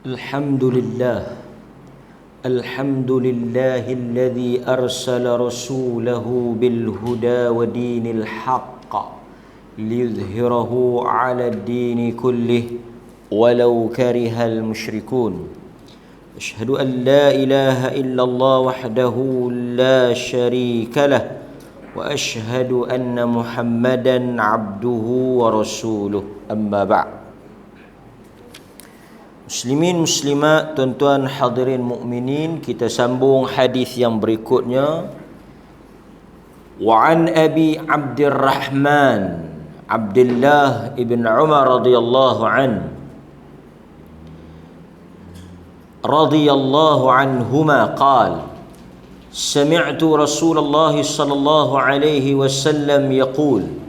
الحمد لله الذي أرسل رسوله بالهدى ودين الحق ليظهره على الدين كله ولو كره المشركون أشهد أن لا إله إلا الله وحده لا شريك له وأشهد أن محمدا عبده ورسوله أما بعد. Muslimin muslimat, tuan-tuan hadirin mukminin, kita sambung hadis yang berikutnya. Wa an Abi Abdurrahman Abdullah ibn Umar radhiyallahu anhuma qala sami'tu Rasulullah sallallahu alaihi wasallam yaqul,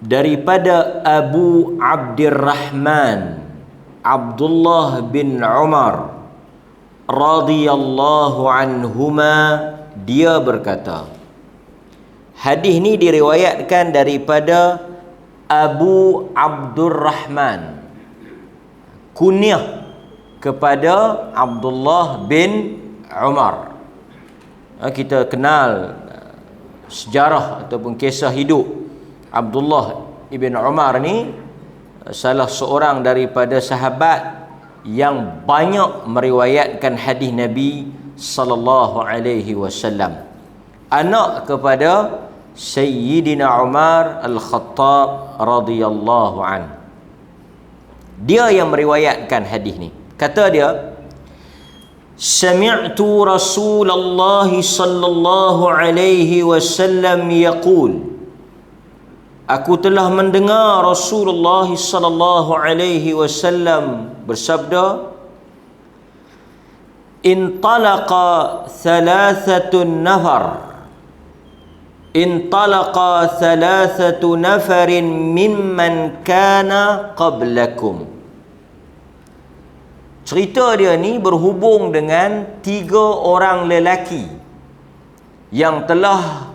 daripada Abu Abdurrahman Abdullah bin Umar radhiyallahu anhuma, dia berkata, hadis ni diriwayatkan daripada Abu Abdurrahman, kunyah kepada Abdullah bin Umar. Kita kenal sejarah ataupun kisah hidup Abdullah ibn Umar ni salah seorang daripada sahabat yang banyak meriwayatkan hadis Nabi sallallahu alaihi wasallam. Anak kepada Sayyidina Umar Al-Khattab radhiyallahu an. Dia yang meriwayatkan hadis ni. Kata dia, sami'tu Rasulullah sallallahu alaihi wasallam yaqul, aku telah mendengar Rasulullah sallallahu alaihi wasallam bersabda, intalaqa thalathatun nafarin mimman kana qablakum. Cerita dia ni berhubung dengan 3 orang lelaki yang telah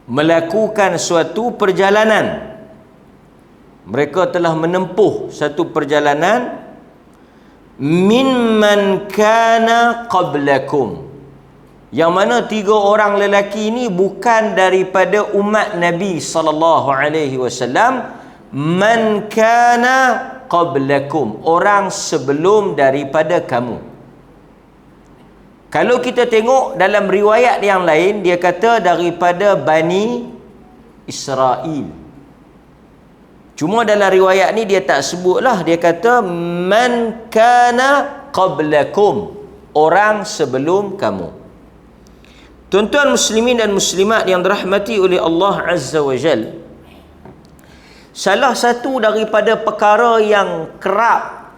melakukan suatu perjalanan. Mereka telah menempuh satu perjalanan mimman kana qablakum, yang mana 3 orang lelaki ini bukan daripada umat Nabi sallallahu alaihi wasallam. Man kana qablakum, orang sebelum daripada kamu. Kalau kita tengok dalam riwayat yang lain, dia kata daripada Bani Israel. Cuma dalam riwayat ni dia tak sebutlah, dia kata man kana qablakum, orang sebelum kamu. Tuan-tuan muslimin dan muslimat yang dirahmati oleh Allah Azza wa Jal, salah satu daripada perkara yang kerap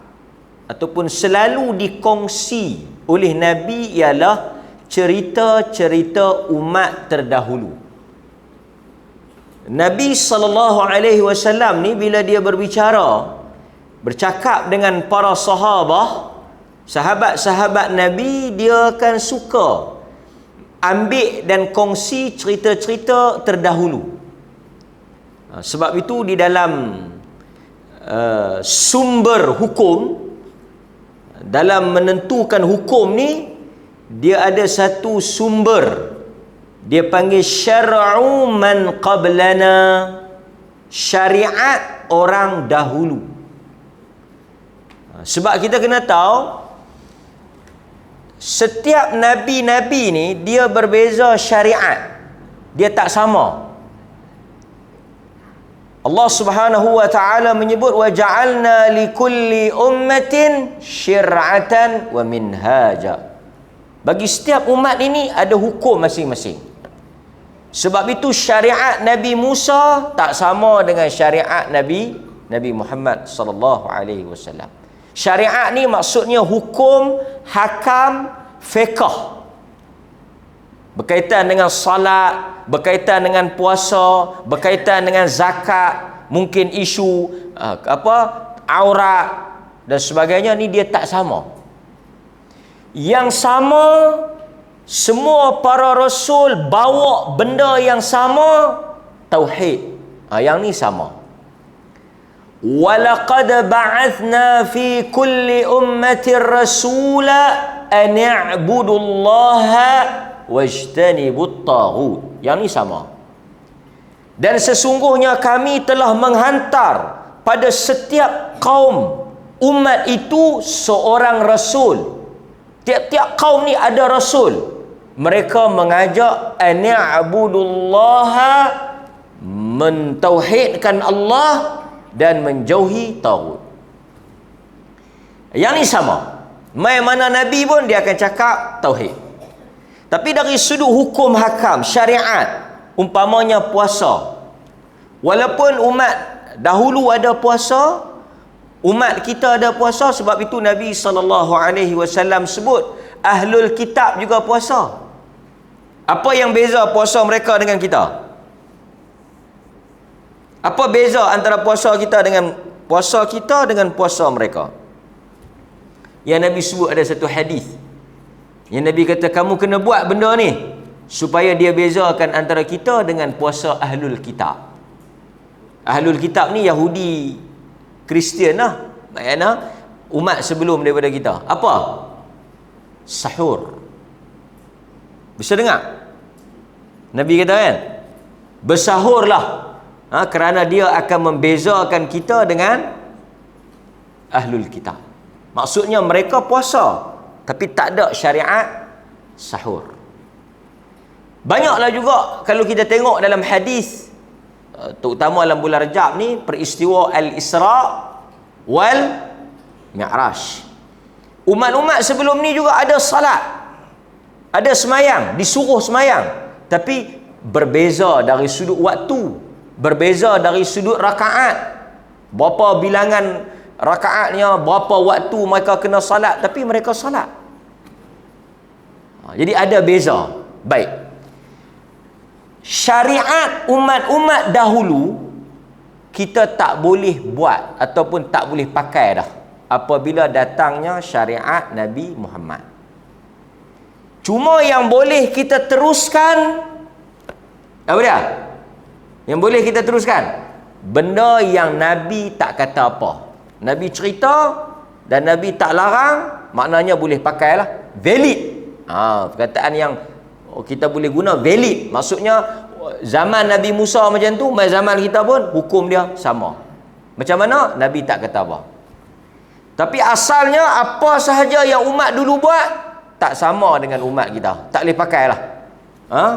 ataupun selalu dikongsi oleh Nabi ialah cerita-cerita umat terdahulu. Nabi sallallahu alaihi wasallam ni bila dia bercakap dengan para sahabat-sahabat Nabi, dia akan suka ambil dan kongsi cerita-cerita terdahulu. Sebab itu di dalam sumber hukum, dalam menentukan hukum ni, dia ada satu sumber, dia panggil syar'u man qablana, syariat orang dahulu. Sebab kita kena tahu setiap nabi-nabi ni dia berbeza syariat, dia tak sama. Allah Subhanahu wa taala menyebut wa ja'alna likulli ummatin syir'atan wa minhaja. Bagi setiap umat ini ada hukum masing-masing. Sebab itu syariat Nabi Musa tak sama dengan syariat Nabi Muhammad sallallahu alaihi wasallam. Syariat ni maksudnya hukum, hakam, fiqh. Berkaitan dengan salat, berkaitan dengan puasa, berkaitan dengan zakat, mungkin isu aurat dan sebagainya, ni dia tak sama. Yang sama, semua para rasul bawa benda yang sama, tauhid. Yang ni sama. walaqad ba'athna fi kulli ummatin rasula an i'budullaha wajtanibut taghut. Yang ni sama. Dan sesungguhnya kami telah menghantar pada setiap kaum umat itu seorang rasul. Tiap-tiap kaum ni ada rasul. Mereka mengajak an i'budullaha, mentauhidkan Allah dan menjauhi taghut. Yang ni sama. Mai mana nabi pun dia akan cakap tauhid. Tapi dari sudut hukum hakam syariat, umpamanya puasa, walaupun umat dahulu ada puasa, umat kita ada puasa, sebab itu Nabi SAW sebut ahlul kitab juga puasa. Apa yang beza puasa mereka dengan kita? Apa beza antara puasa kita dengan puasa mereka? Yang Nabi sebut ada satu hadis. Yang Nabi kata kamu kena buat benda ni supaya dia bezakan antara kita dengan puasa ahlul kitab. Ahlul kitab ni Yahudi, Kristian lah. Maksudnya umat sebelum daripada kita. Apa? Sahur. Bisa dengar? Nabi kata kan? Bersahurlah. Kerana dia akan membezakan kita dengan ahlul kitab. Maksudnya mereka puasa tapi tak ada syariat sahur. Banyaklah juga kalau kita tengok dalam hadis, terutama dalam bulan Rajab ni, peristiwa Al-Isra wal Mi'raj. Umat-umat sebelum ni juga ada salat, ada semayang, disuruh semayang, tapi berbeza dari sudut waktu, berbeza dari sudut rakaat. Berapa bilangan rakaatnya, berapa waktu mereka kena salat, tapi mereka salat. Jadi ada beza. Baik. Syariat umat-umat dahulu kita tak boleh buat ataupun tak boleh pakai dah apabila datangnya syariat Nabi Muhammad. Cuma yang boleh kita teruskan apa dia? Yang boleh kita teruskan benda yang Nabi tak kata apa. Nabi cerita dan Nabi tak larang, maknanya boleh pakailah, valid. Perkataan yang kita boleh guna valid, maksudnya zaman Nabi Musa macam tu, zaman kita pun hukum dia sama. Macam mana? Nabi tak kata apa. Tapi asalnya apa sahaja yang umat dulu buat tak sama dengan umat kita, tak boleh pakailah.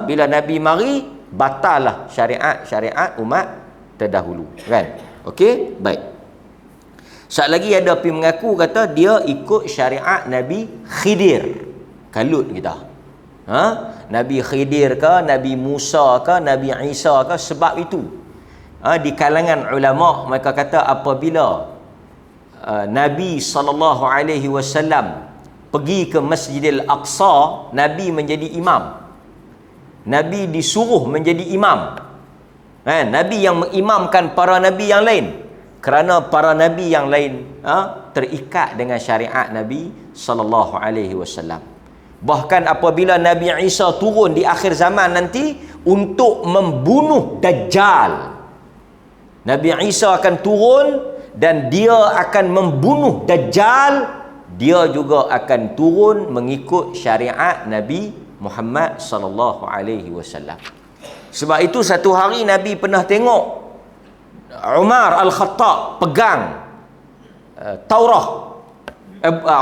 Bila Nabi mari, batal lah syariat umat terdahulu, kan? Okey, baik. Saat lagi ada pergi mengaku kata dia ikut syariat Nabi Khidir. Kalut kita. Nabi Khidir ke, Nabi Musa ke, Nabi Isa ke. Sebab itu di kalangan ulama mereka kata apabila Nabi SAW pergi ke Masjidil Aqsa, Nabi menjadi imam. Nabi disuruh menjadi imam. Nabi yang mengimamkan para nabi yang lain. Kerana para nabi yang lain terikat dengan syariat Nabi SAW. Bahkan apabila Nabi Isa turun di akhir zaman nanti untuk membunuh Dajjal, Nabi Isa akan turun dan dia akan membunuh Dajjal. Dia juga akan turun mengikut syariat Nabi Muhammad SAW. Sebab itu satu hari Nabi pernah tengok Umar Al-Khattab pegang Taurah.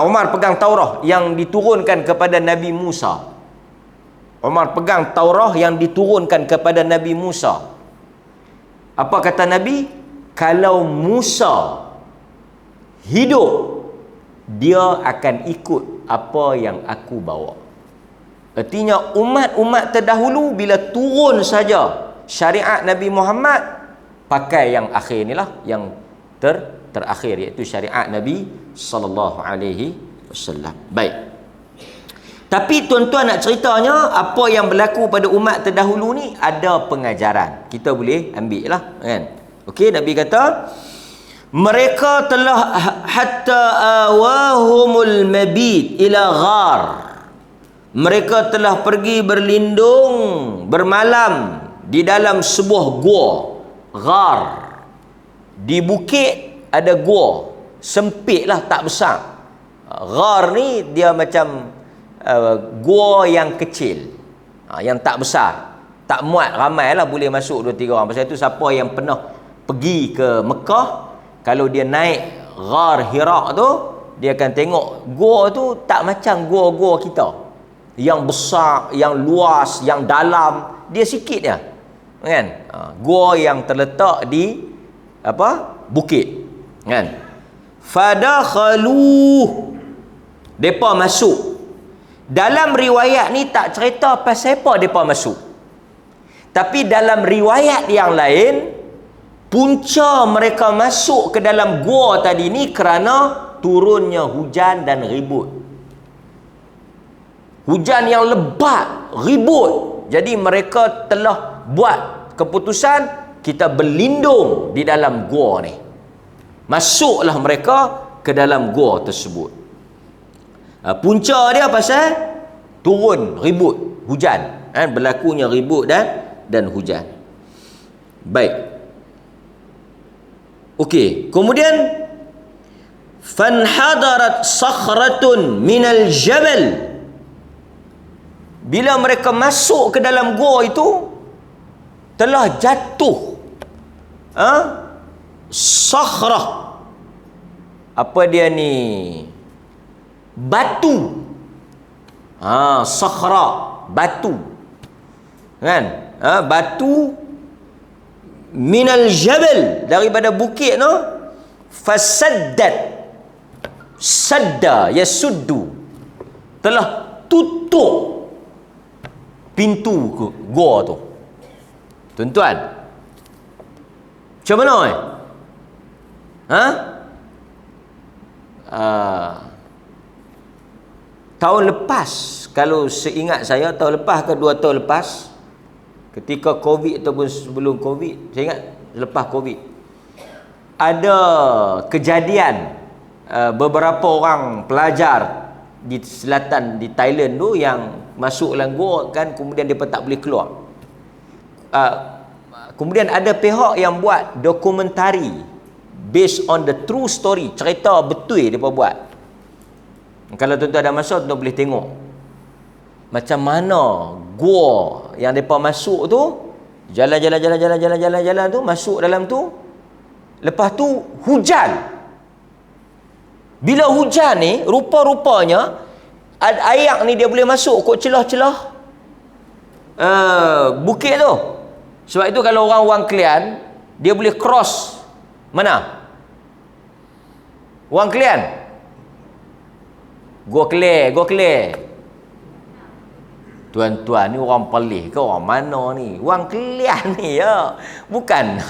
Umar pegang Taurah yang diturunkan kepada Nabi Musa. Umar pegang Taurah yang diturunkan kepada Nabi Musa. Apa kata Nabi? Kalau Musa hidup, dia akan ikut apa yang aku bawa. Artinya umat-umat terdahulu bila turun saja syariat Nabi Muhammad, pakai yang akhir inilah, yang terakhir, iaitu syariat Nabi SAW. Baik. Tapi tuan-tuan nak ceritanya apa yang berlaku pada umat terdahulu ni ada pengajaran. Kita boleh ambil lah, kan? Okey, Nabi kata mereka telah hatta awahumul mabit ila ghar. Mereka telah pergi berlindung, bermalam di dalam sebuah gua, ghar, di bukit ada gua sempit lah, tak besar. Ghar ni dia macam gua yang kecil, yang tak besar, tak muat ramai lah, boleh masuk 2-3 orang. Pasal itu siapa yang pernah pergi ke Mekah, kalau dia naik Ghar Hira tu, dia akan tengok gua tu tak macam gua-gua kita yang besar, yang luas, yang dalam. Dia sikit je kan. Gua yang terletak di bukit kan. Fadakhalu, depa masuk. Dalam riwayat ni tak cerita pasal apa depa masuk, tapi dalam riwayat yang lain, punca mereka masuk ke dalam gua tadi ni kerana turunnya hujan dan ribut. Hujan yang lebat, ribut. Jadi mereka telah buat keputusan, kita berlindung di dalam gua ni. Masuklah mereka ke dalam gua tersebut. Punca dia pasal turun ribut, hujan, berlakunya ribut dan hujan. Baik. Okey, kemudian fanhadarat sakhratun minal jabal. Bila mereka masuk ke dalam gua itu, telah jatuh sakhrah. Apa dia ni? Batu. Sakhra, batu. Kan? Batu minal jabal, daripada bukit no. Fasaddat, sadda yasuddu, telah tutup pintu gua tu. Tuan-tuan, macam mana tahun lepas, kalau seingat saya, tahun lepas ke 2 tahun lepas, ketika Covid ataupun sebelum Covid, saya ingat lepas Covid, ada kejadian beberapa orang pelajar di selatan, di Thailand tu, yang masuk dalam gua kan, kemudian mereka tak boleh keluar. Kemudian ada pihak yang buat dokumentari based on the true story, cerita betul mereka buat. Kalau tuan-tuan ada masa, tuan-tuan boleh tengok macam mana gua yang mereka masuk tu, jalan tu, masuk dalam tu. Lepas tu hujan. Bila hujan ni, rupa-rupanya air ni dia boleh masuk kot celah-celah bukit tu. Sebab itu kalau orang Kelian, dia boleh cross mana? Orang Kelian, Gua Keleh. Tuan-tuan ni orang Perlis ke orang mana ni? Orang Kelian ni ya. Bukan.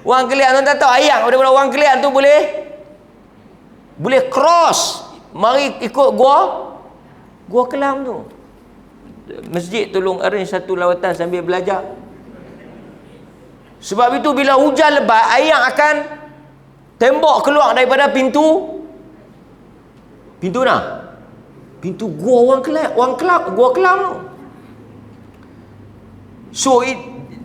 Orang Kelian, tuan-tuan tahu ayat daripada orang Kelian tu boleh cross. Mari ikut gua Kelam tu. Masjid tolong arrange satu lawatan sambil belajar. Sebab itu bila hujan lebat, air akan tembok keluar daripada pintu mana? Pintu gua gua Kelam tu. So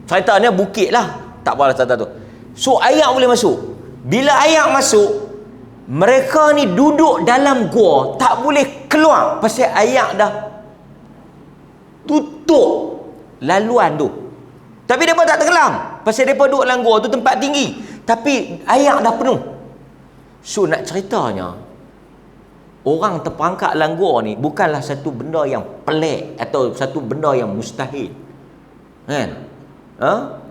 ceritanya bukit lah, tak apalah cerita tu. So air boleh masuk. Bila air masuk, mereka ni duduk dalam gua, tak boleh keluar pasal air dah tutup laluan tu. Tapi mereka tak tenggelam pasal mereka duduk dalam gua tu, tempat tinggi, tapi air dah penuh. So nak ceritanya, orang terperangkap dalam gua ni bukanlah satu benda yang pelik atau satu benda yang mustahil. Kan?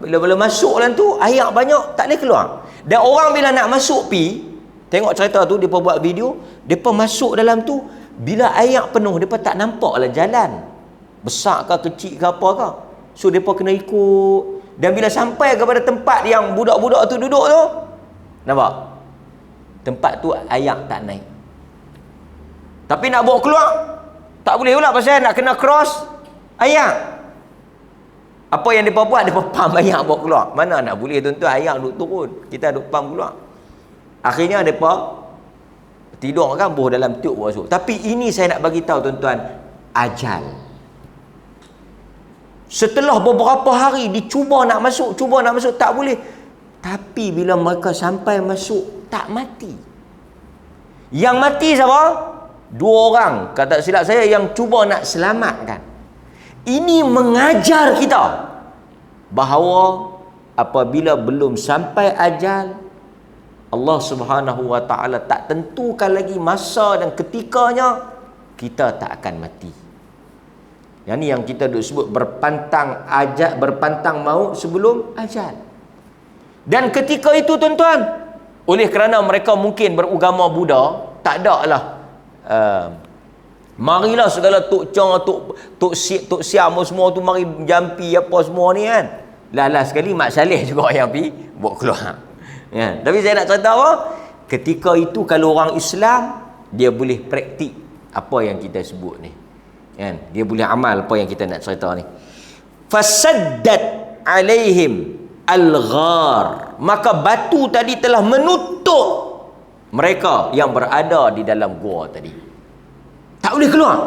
Bila masuk dalam tu, air banyak, tak boleh keluar. Dan orang bila nak masuk tengok cerita tu, mereka buat video, mereka masuk dalam tu, bila air penuh, mereka tak nampak lah jalan, besar ke kecil ke apa ke. So mereka kena ikut. Dan bila sampai kepada tempat yang budak-budak tu duduk tu, nampak? Tempat tu air tak naik. Tapi nak bawa keluar, tak boleh pula pasal nak kena cross air. Apa yang mereka buat? Mereka pump air bawa keluar. Mana nak boleh tuan-tuan, air duk turun, kita duk pump keluar. Akhirnya mereka tidur kan, buh dalam tiup masuk. Tapi ini saya nak bagi tahu tuan-tuan, ajal. Setelah beberapa hari dicuba nak masuk, tak boleh. Tapi bila mereka sampai masuk, tak mati. Yang mati siapa? 2 orang, kata silap saya, yang cuba nak selamatkan. Ini mengajar kita bahawa apabila belum sampai ajal, Allah Subhanahu wa taala tak tentukan lagi masa dan ketikanya, kita tak akan mati. Yang ni yang kita duk sebut berpantang ajal, berpantang maut sebelum ajal. Dan ketika itu tuan-tuan, oleh kerana mereka mungkin beragama Buddha, tak ada lah marilah segala Tok Chong, Tok Siam semua tu mari jampi apa semua ni kan. Last sekali Mak Saleh juga yang pergi buat keluar. Ya. Tapi saya nak cerita apa? Ketika itu kalau orang Islam, dia boleh praktik apa yang kita sebut ni. Kan? Dia boleh amal apa yang kita nak cerita ni. Fasaddat alaihim al-ghar. Maka batu tadi telah menutup mereka yang berada di dalam gua tadi. Tak boleh keluar.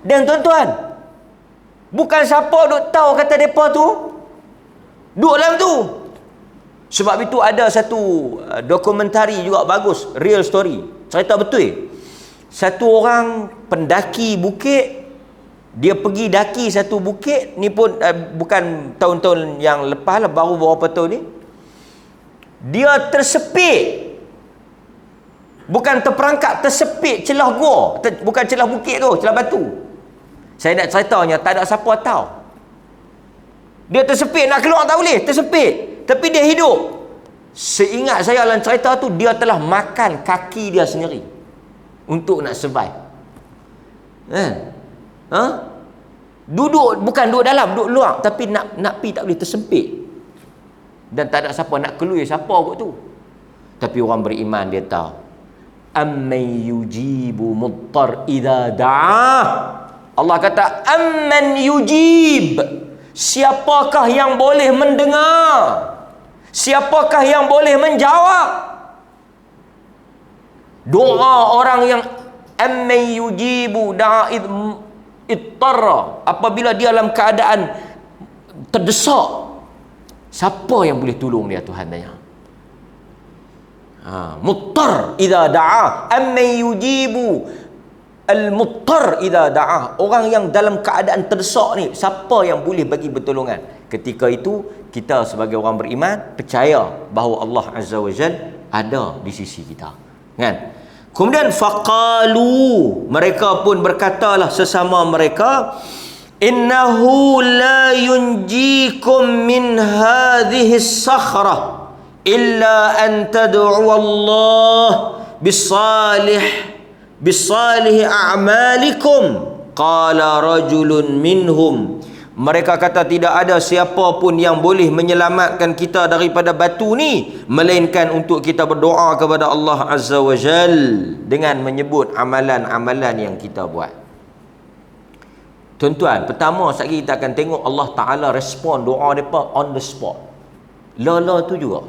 Dan tuan-tuan, bukan siapa duk tahu kata mereka tu duduk dalam tu. Sebab itu ada satu dokumentari juga bagus, real story, cerita betul. Satu orang pendaki bukit, dia pergi daki satu bukit ni pun bukan tahun-tahun yang lepas lah, baru beberapa tahun ni. Dia tersepit, bukan terperangkap, tersepit celah gua, bukan celah bukit tu, celah batu. Saya nak ceritanya, tak ada siapa tahu. Dia tersepit, nak keluar tak boleh, tersepit. Tapi dia hidup. Seingat saya dalam cerita tu, dia telah makan kaki dia sendiri untuk nak survive. Duduk, bukan duduk dalam, duduk luar, tapi nak pi tak boleh, tersempit. Dan tak ada siapa nak keluar, siapa kot tu. Tapi orang beriman dia tahu. Amman yujibu muttar idza da'ah. Allah kata amman yujib. Siapakah yang boleh mendengar? Siapakah yang boleh menjawab doa orang yang amman yujibu da'a ittarra, apabila dia dalam keadaan terdesak? Siapa yang boleh tolong dia? Tuhan tanya. Muttar idza da'a, amman yujibu al-muttar idza da'a. Orang yang dalam keadaan terdesak ni, siapa yang boleh bagi pertolongan? Ketika itu kita sebagai orang beriman percaya bahawa Allah Azza wa Jal ada di sisi kita, kan? Kemudian faqalu, mereka pun berkatalah sesama mereka, innahu la yunjikum min hadhihi as-sakhrah illa an tad'u Allah bisalih a'malikum. Qala rajulun minhum. Mereka kata tidak ada siapa pun yang boleh menyelamatkan kita daripada batu ni melainkan untuk kita berdoa kepada Allah Azza wa Jal dengan menyebut amalan-amalan yang kita buat. Tuan-tuan, pertama sekali kita akan tengok Allah Ta'ala respon doa mereka on the spot. Lala tu juga.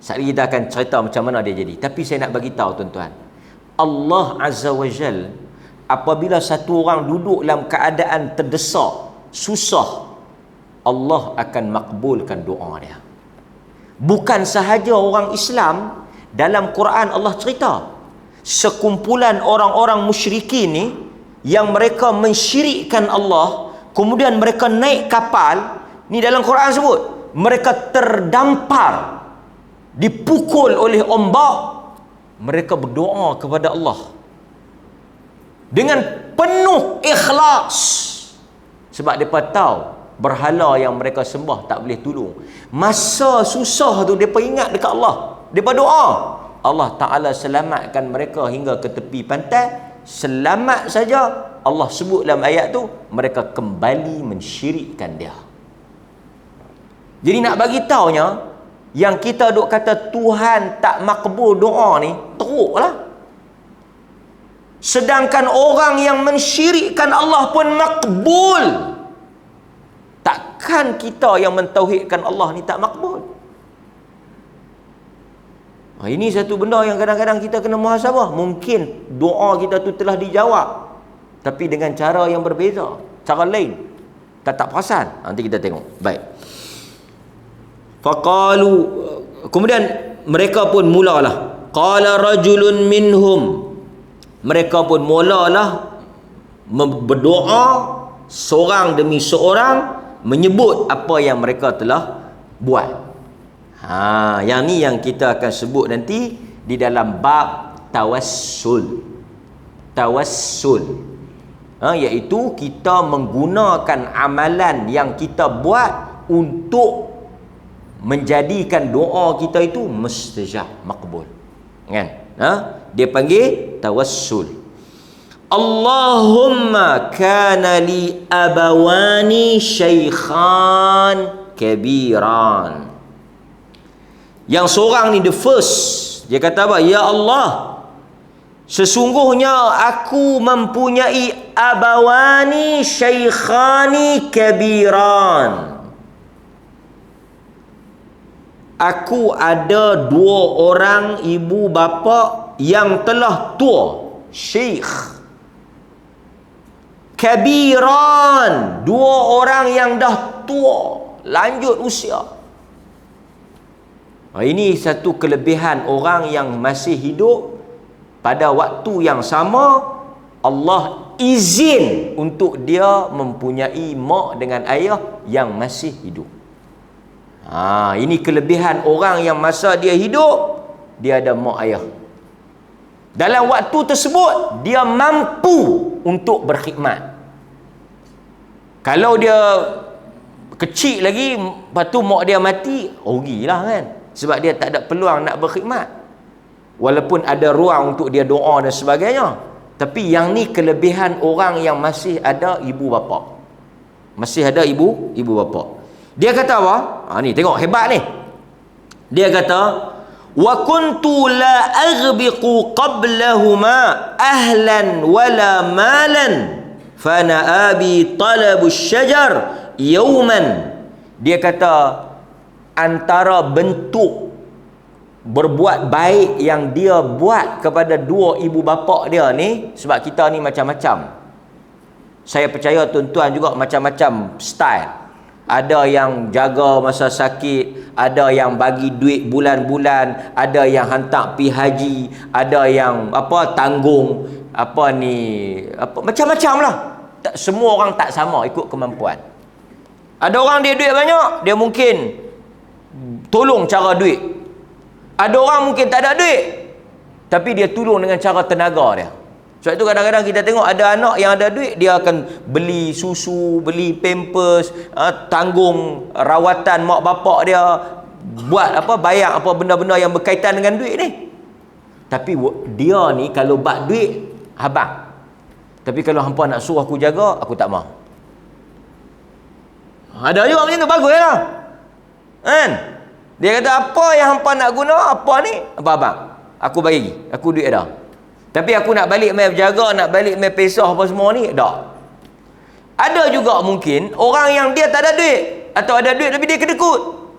Sekali kita akan cerita macam mana dia jadi. Tapi saya nak bagi tahu tuan-tuan, Allah Azza wa Jal apabila satu orang duduk dalam keadaan terdesak, susah, Allah akan makbulkan doa dia. Bukan sahaja orang Islam, dalam Quran Allah cerita sekumpulan orang-orang musyrikin ni yang mereka mensyirikkan Allah, kemudian mereka naik kapal ni, dalam Quran sebut mereka terdampar, dipukul oleh ombak, mereka berdoa kepada Allah dengan penuh ikhlas. Sebab mereka tahu berhala yang mereka sembah tak boleh tolong. Masa susah tu mereka ingat dekat Allah, mereka doa, Allah Ta'ala selamatkan mereka hingga ke tepi pantai. Selamat saja, Allah sebut dalam ayat tu, mereka kembali mensyirikkan dia. Jadi nak bagi taunya, yang kita duk kata Tuhan tak makbul doa ni, teruklah. Sedangkan orang yang mensyirikkan Allah pun makbul. Takkan kita yang mentauhidkan Allah ni tak makbul? Ini satu benda yang kadang-kadang kita kena muhasabah. Mungkin doa kita tu telah dijawab, tapi dengan cara yang berbeza, cara lain. Kita tak perasan. Nanti kita tengok. Baik. Faqalu, kemudian mereka pun mulalah qala rajulun minhum, mereka pun mulalah berdoa seorang demi seorang menyebut apa yang mereka telah buat. Yang ni yang kita akan sebut nanti di dalam bab tawassul. Tawassul, iaitu kita menggunakan amalan yang kita buat untuk menjadikan doa kita itu mustajab, makbul. Kan? Dia panggil tawassul. Allahumma kana li abawani shaykhan kabiran. Yang seorang ni the first, dia kata apa? Ya Allah, sesungguhnya aku mempunyai abawani shaykhani kabiran. Aku ada dua orang ibu bapa yang telah tua, syekh. Kabiran, dua orang yang dah tua, lanjut usia. Ini satu kelebihan orang yang masih hidup. Pada waktu yang sama, Allah izin untuk dia mempunyai mak dengan ayah yang masih hidup. Ini kelebihan orang yang masa dia hidup, dia ada mak ayah. Dalam waktu tersebut, dia mampu untuk berkhidmat. Kalau dia kecil lagi, lepas tu mak dia mati, rugilah kan. Sebab dia tak ada peluang nak berkhidmat. Walaupun ada ruang untuk dia doa dan sebagainya. Tapi yang ni kelebihan orang yang masih ada ibu bapa. Masih ada ibu bapa. Dia kata apa? Ni tengok hebat ni. Dia kata, wa kuntu la aghbiqu qablahuma ahlan wala malan fana abi talabu syajar yawman. Dia kata antara bentuk berbuat baik yang dia buat kepada dua ibu bapa dia ni, sebab kita ni macam-macam. Saya percaya tuan-tuan juga macam-macam style. Ada yang jaga masa sakit, ada yang bagi duit bulan-bulan, ada yang hantar pi haji, ada yang tanggung macam-macam lah. Semua orang tak sama ikut kemampuan. Ada orang dia duit banyak, dia mungkin tolong cara duit. Ada orang mungkin tak ada duit, tapi dia tolong dengan cara tenaga dia. Sebab itu kadang-kadang kita tengok ada anak yang ada duit, dia akan beli susu, beli pampers, tanggung rawatan mak bapak dia, buat bayar benda-benda yang berkaitan dengan duit ni. Tapi dia ni kalau bak duit, abang. Tapi kalau hampa nak suruh aku jaga, aku tak mau. Ada juga macam tu, bagus lah. Kan? Dia kata, apa yang hampa nak guna, apa ni? Apa abang? Aku bagi, aku duit ada. Tapi aku nak balik main berjaga, nak balik main pesah apa semua ni, tak. Ada juga mungkin orang yang dia tak ada duit, atau ada duit tapi dia kedekut.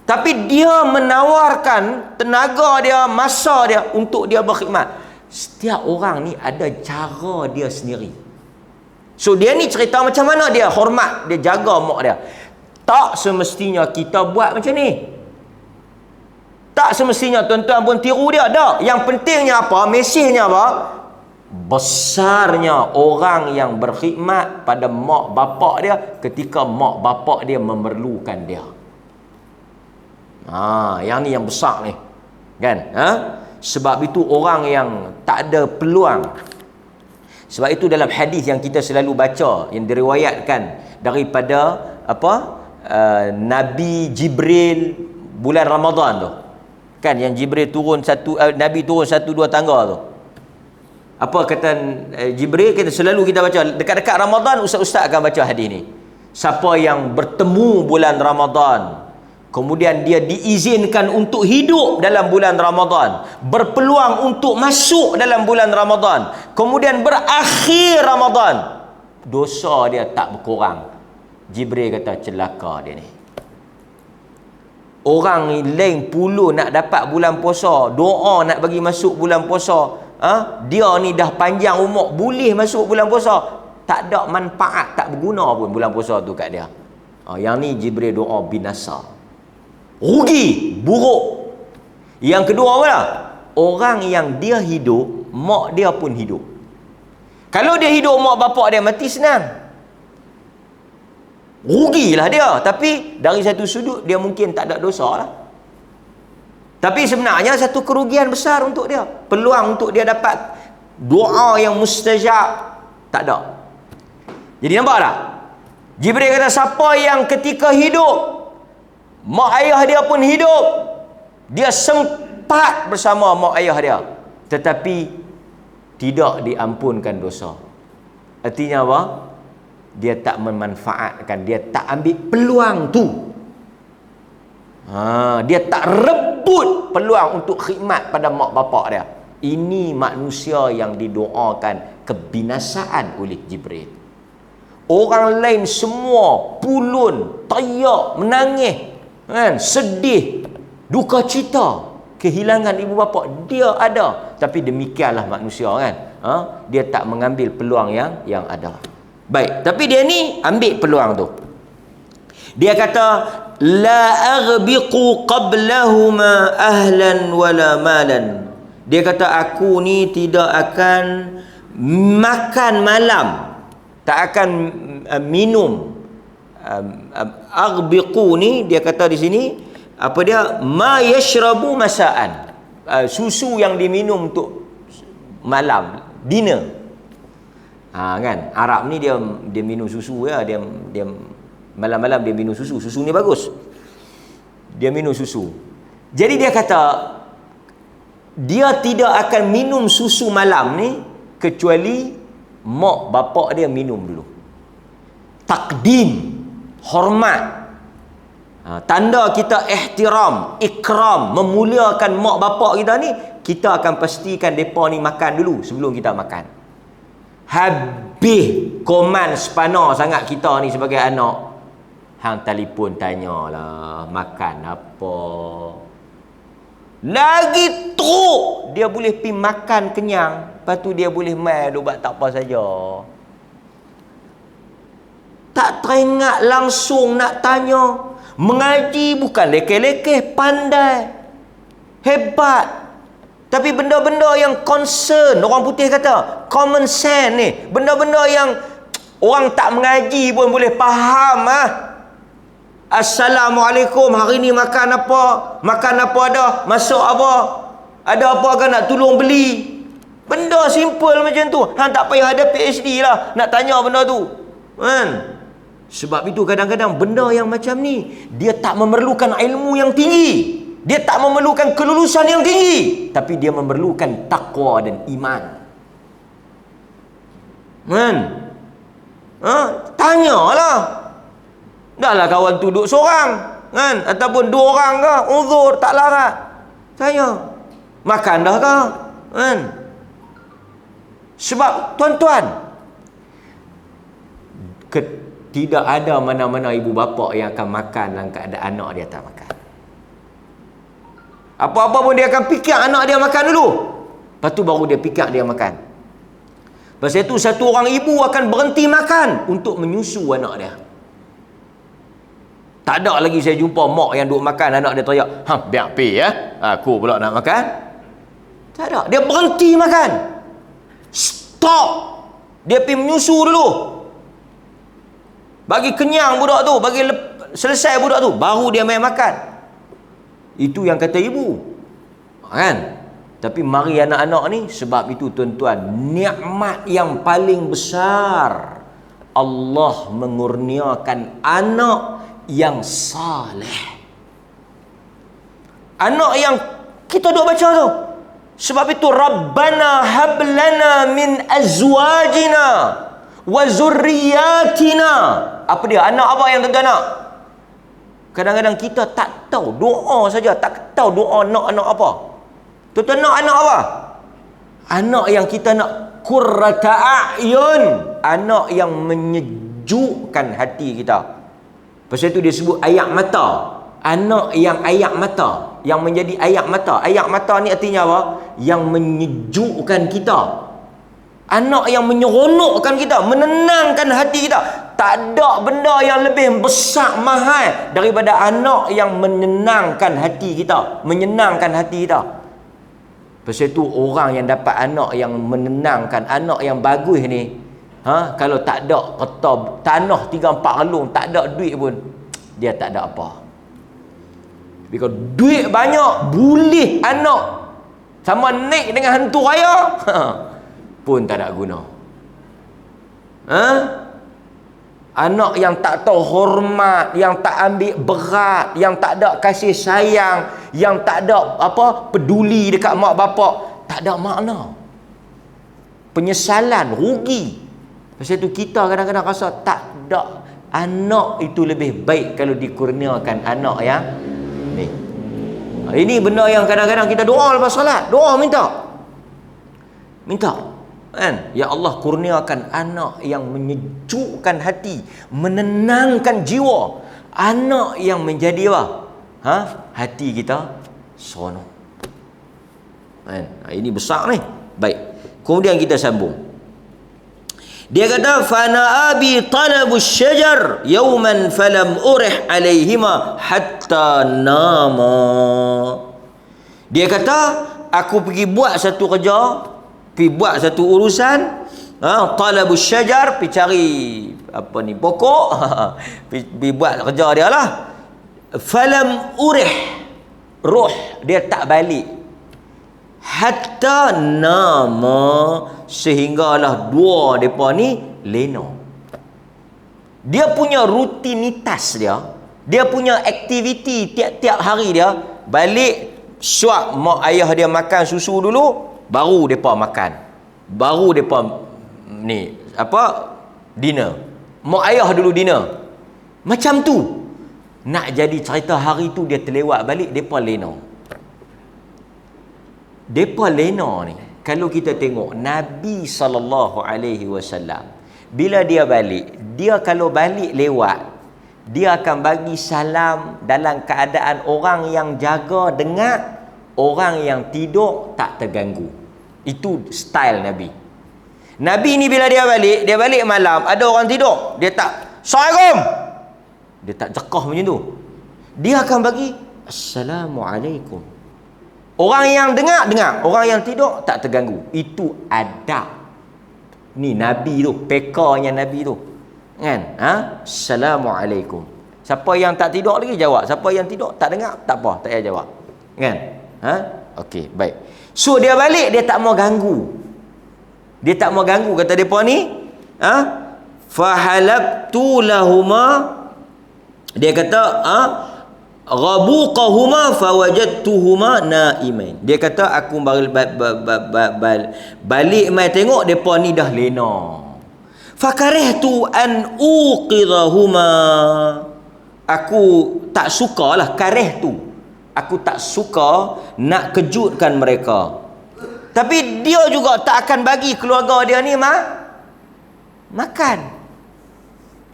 Tapi dia menawarkan tenaga dia, masa dia untuk dia berkhidmat. Setiap orang ni ada cara dia sendiri. So dia ni cerita macam mana dia hormat, dia jaga mak dia. Tak semestinya kita buat macam ni. Tak semestinya tuan-tuan pun tiru dia. Tak. Yang pentingnya apa? Mesejnya apa? Besarnya orang yang berkhidmat pada mak bapak dia ketika mak bapak dia memerlukan dia. Yang ni yang besar ni. Kan? Sebab itu orang yang tak ada peluang. Sebab itu dalam hadis yang kita selalu baca, yang diriwayatkan daripada Nabi Jibril bulan Ramadan tu. Kan yang Jibril turun Nabi turun 1-2 tangga tu. Apa kata Jibril? Kita selalu kita baca dekat-dekat Ramadan, ustaz-ustaz akan baca hadis ni. Siapa yang bertemu bulan Ramadan, kemudian dia diizinkan untuk hidup dalam bulan Ramadan, berpeluang untuk masuk dalam bulan Ramadan, kemudian berakhir Ramadan, dosa dia tak berkurang. Jibril kata celaka dia ni. Orang ni lain puluh nak dapat bulan puasa, doa nak bagi masuk bulan puasa. Dia ni dah panjang umur, boleh masuk bulan puasa, tak ada manfaat, tak berguna pun bulan puasa tu kat dia. Yang ni Jibril doa binasa. Rugi, buruk. Yang kedua apa dah? Orang yang dia hidup, mak dia pun hidup. Kalau dia hidup, mak bapak dia mati, senang. Rugilah dia. Tapi dari satu sudut dia mungkin tak ada dosa lah. Tapi sebenarnya satu kerugian besar untuk dia. Peluang untuk dia dapat doa yang mustajab tak ada. Jadi nampak tak? Jibril kata siapa yang ketika hidup mak ayah dia pun hidup, dia sempat bersama mak ayah dia, tetapi tidak diampunkan dosa. Artinya apa? Dia tak memanfaatkan, dia tak ambil peluang tu. Dia tak rebut peluang untuk khidmat pada mak bapak dia. Ini manusia yang didoakan kebinasaan oleh Jibril. Orang lain semua pulun, tayak, menangis, kan, sedih, duka cita kehilangan ibu bapa. Dia ada, tapi demikianlah manusia, kan. Dia tak mengambil peluang yang ada. Baik, tapi dia ni ambil peluang tu. Dia kata la aghbiqu qablahuma ahlan wala malan. Dia kata aku ni tidak akan makan malam, tak akan minum. Aghbiqu ni dia kata di sini apa dia, ma yashrabu masaan, susu yang diminum untuk malam, dinner. Kan Arab ni dia minum susu ya, dia malam-malam dia minum susu. Susu ni bagus, dia minum susu. Jadi dia kata dia tidak akan minum susu malam ni kecuali mak bapak dia minum dulu. Takdim, hormat, tanda kita ihtiram, ikram, memuliakan mak bapak kita ni, kita akan pastikan mereka ni makan dulu sebelum kita makan. Habis koman sepana sangat kita ni sebagai anak, hang telefon tanyalah makan apa. Lagi teruk dia boleh pergi makan kenyang, lepas tu dia boleh main buat tak apa saja. Tak teringat langsung nak tanya. Mengaji bukan lekeh-lekeh, pandai, hebat. Tapi benda-benda yang concern, orang putih kata common sense ni, benda-benda yang orang tak mengaji pun boleh faham. Assalamualaikum, hari ni makan apa? Makan apa ada? Masak apa? Ada apa kan nak tolong beli? Benda simple macam tu. Hang tak payah ada PhD lah nak tanya benda tu. Kan? Sebab itu kadang-kadang benda yang macam ni dia tak memerlukan ilmu yang tinggi. Dia tak memerlukan kelulusan yang tinggi, tapi dia memerlukan takwa dan iman. Kan? Tanyalah. Dahlah kawan tu duduk seorang, kan? Ataupun dua orang ke, uzur, tak larat. Tanya, makan dah ke? Kan? Sebab tuan-tuan, tidak ada mana-mana ibu bapa yang akan makan dalam keadaan anak dia tak makan. Apa-apa pun dia akan fikir anak dia makan dulu, lepas tu baru dia fikir dia makan. Lepas itu satu orang ibu akan berhenti makan untuk menyusu anak dia. Tak ada lagi saya jumpa mak yang duduk makan, anak dia teriak, biar pergi ya, aku pula nak makan. Tak ada. Dia berhenti makan. Stop. Dia pergi menyusu dulu. Bagi kenyang budak tu, bagi selesai budak tu, baru dia main makan. Itu yang kata ibu. Kan? Tapi mari anak-anak ni, sebab itu tuan-tuan, nikmat yang paling besar, Allah mengurniakan anak yang saleh. Anak yang kita duk baca tu. Sebab itu Rabbana hablana min azwajina wa zurriyatina. Apa dia? Anak apa yang tuan-tuan nak? Kadang-kadang kita tak tahu doa saja, tak tahu doa nak anak apa. Tuan-tuan nak anak apa? Anak yang kita nak qurrata a'yun, anak yang menyejukkan hati kita. Pasal itu dia sebut ayak mata. Anak yang ayak mata, yang menjadi ayak mata. Ayak mata ni artinya apa? Yang menyejukkan kita. Anak yang menyeronokkan kita, menenangkan hati kita. tak ada benda yang lebih besar mahal daripada anak yang menyenangkan hati kita, menyenangkan hati kita. Pasal tu orang yang dapat anak yang menenangkan, anak yang bagus ni, kalau tak ada kata tanah 3-4 relung, tak ada duit pun, dia tak ada apa. Because duit banyak, boleh anak sama naik dengan hantu raya pun tak ada guna. Anak yang tak tahu hormat, yang tak ambil berat, yang tak ada kasih sayang, yang tak ada peduli dekat mak bapak, tak ada makna. Penyesalan, rugi. Pasal tu kita kadang-kadang rasa tak ada, anak itu lebih baik kalau dikurniakan anak yang ni. Ini benda yang kadang-kadang kita doa lepas solat, doa minta kan, ya Allah kurniakan anak yang menyejukkan hati, menenangkan jiwa, anak yang menjadi hati kita seronok kan. Ini besar ni. Baik, kemudian kita sambung. Dia kata fana abi talabu syajar yawman falam urih alaihima hatta nama. Dia kata aku pergi buat satu kerja, pergi buat satu urusan, talabu syajar, pergi cari pokok, pergi buat kerja dia lah. Falam urih, roh dia tak balik, hatta nama, sehinggalah dua mereka ni lena. Dia punya rutinitas dia punya aktiviti tiap-tiap hari dia, balik suap mak ayah dia makan susu dulu, baru mereka makan, baru mereka dinner. Mak ayah dulu dinner. Macam tu. Nak jadi cerita hari tu dia terlewat balik, mereka lena. Mereka lena ni, kalau kita tengok Nabi SAW, bila dia balik, dia kalau balik lewat, dia akan bagi salam dalam keadaan orang yang jaga dengar, orang yang tidur tak terganggu. Itu style Nabi. Nabi ni bila dia balik malam, ada orang tidur, dia tak Assalamualaikum, dia tak cekah macam tu. Dia akan bagi Assalamualaikum. Orang yang dengar, orang yang tidur tak terganggu. Itu adab. Ni Nabi tu, pekarnya Nabi tu. Kan? Assalamualaikum. Siapa yang tak tidur lagi jawab. Siapa yang tidur tak dengar, tak apa, tak payah jawab. Kan? Okey, baik. So dia balik, dia tak mau ganggu. Dia tak mau ganggu, kata depa ni, fahalabtu lahuma, dia kata ghabuqahuma fawajadtuhuma naimain. Dia kata aku balik mai tengok depa ni dah lena. Fakarihtu an uqidhahuma. Aku tak sukalah, karihtu, aku tak suka nak kejutkan mereka. Tapi dia juga tak akan bagi keluarga dia ni makan.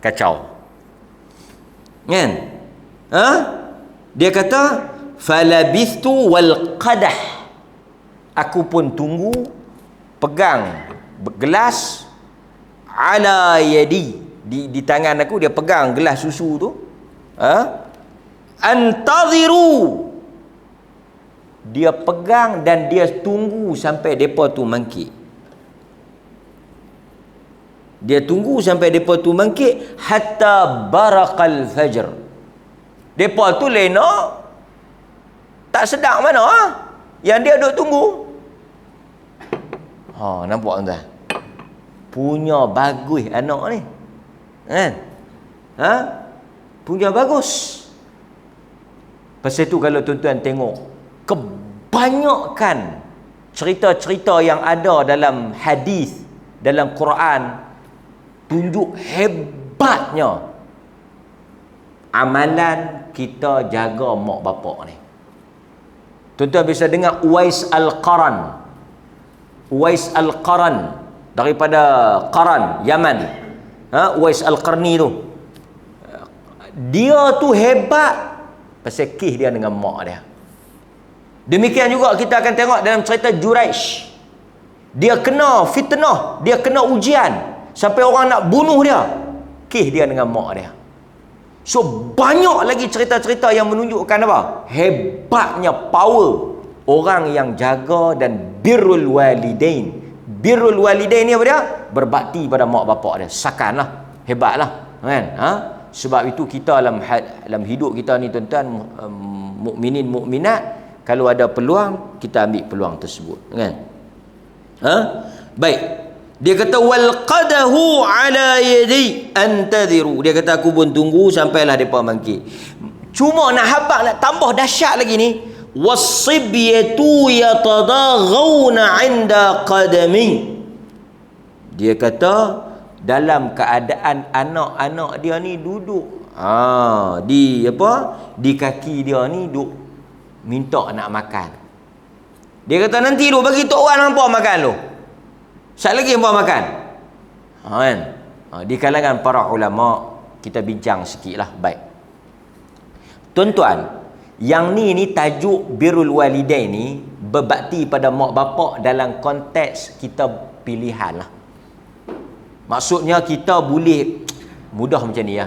Kacau. Kan? Dia kata falabithtu wal qadah. Aku pun tunggu, pegang gelas ala yadi, di tangan aku dia pegang gelas susu tu. Antadhiru, dia pegang dan dia tunggu sampai depa tu mangkit. Dia tunggu sampai depa tu mangkit hatta baraqal fajr. Depa tu lena, tak sedar mana yang dia duk tunggu. Nampak tuan? Punya bagus anak ni. Kan? Punya bagus. Pasal tu kalau tuan-tuan tengok, kebanyakan cerita-cerita yang ada dalam hadis, dalam Quran, tunjuk hebatnya amalan kita jaga mak bapak ni. Tuan-tuan bisa dengar Uwais Al-Qaran. Uwais Al-Qaran daripada Qaran, Yaman. Uwais Al-Qarni tu. Dia tu hebat pasal kisah dia dengan mak dia. Demikian juga kita akan tengok dalam cerita Juraish. Dia kena fitnah, dia kena ujian sampai orang nak bunuh dia. kes dia dengan mak dia. So banyak lagi cerita-cerita yang menunjukkan apa? Hebatnya power orang yang jaga dan birrul walidain. Birrul walidain ni apa dia? Berbakti pada mak bapak dia. Sakanlah, hebatlah, kan? Sebab itu kita dalam hidup kita ni tuan-tuan, mukminin mukminat, kalau ada peluang kita ambil peluang tersebut, kan? Baik. Dia kata wal qadahu ala yadi antadhiru. Dia kata aku pun tunggu sampailah depa bangkit. Cuma nak habaq, nak tambah dahsyat lagi ni, was-sibyatu yatadaghawna 'inda qadami. Dia kata dalam keadaan anak-anak dia ni duduk di kaki dia ni duk minta nak makan. Dia kata nanti duk bagi tok wan hangpa makan lu. Sat lagi hangpa makan. Kan? Di kalangan para ulama kita bincang sikitlah. Baik. Tuan-tuan, yang ni tajuk birrul walidain ni berbakti pada mak bapak dalam konteks kita pilihan lah. Maksudnya kita boleh mudah macam ni ya.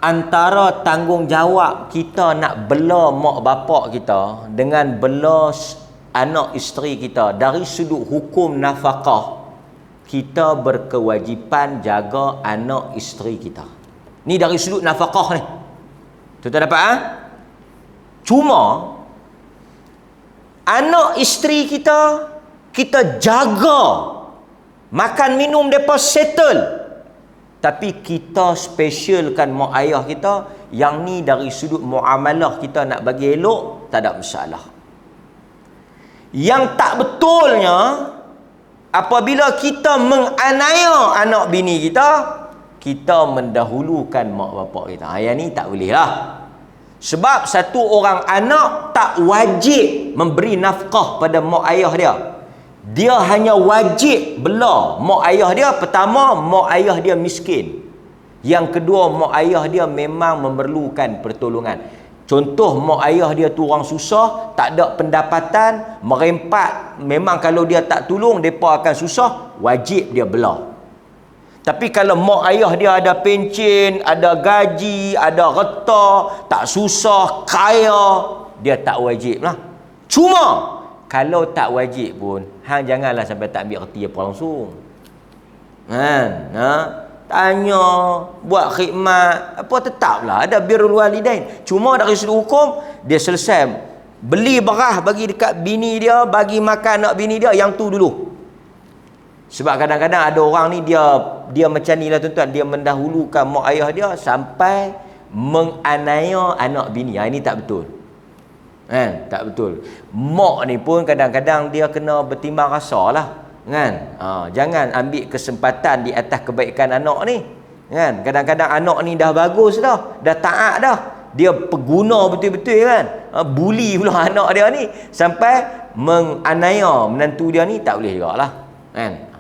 Antara tanggungjawab kita nak bela mak bapak kita dengan bela anak isteri kita dari sudut hukum nafkah, kita berkewajipan jaga anak isteri kita. Ni dari sudut nafkah ni. Tuan-tuan dapat Cuma anak isteri kita jaga, makan minum depa settle. Tapi kita specialkan mak ayah kita, yang ni dari sudut muamalah kita nak bagi elok, tak ada masalah. Yang tak betulnya, apabila kita menganiaya anak bini kita mendahulukan mak bapak kita. Yang ni tak boleh lah. Sebab satu orang anak tak wajib memberi nafkah pada mak ayah dia. Dia hanya wajib bela mak ayah dia. Pertama, mak ayah dia miskin. Yang kedua, mak ayah dia memang memerlukan pertolongan. Contoh, mak ayah dia tu orang susah, tak ada pendapatan, merempat. Memang kalau dia tak tolong, mereka akan susah, wajib dia bela. Tapi kalau mak ayah dia ada pencen, ada gaji, ada reta, tak susah, kaya, dia tak wajib lah. Cuma kalau tak wajib pun, hang janganlah sampai tak ambil reti apa langsung. Tanya, buat khidmat, apa tetaplah ada birrul walidain. Cuma dari sudut hukum, dia selesai beli beras bagi dekat bini dia, bagi makan anak bini dia, yang tu dulu. Sebab kadang-kadang ada orang ni dia macam ni lah tuan-tuan, dia mendahulukan mak ayah dia sampai menganiaya anak bini. Ini tak betul. Tak betul. Mak ni pun kadang-kadang dia kena bertimbang rasa lah. Jangan ambil kesempatan di atas kebaikan anak ni. Kadang-kadang anak ni dah bagus dah taat dah, dia pengguna betul-betul bully pula anak dia ni sampai menganiaya menantu dia ni, tak boleh jugalah.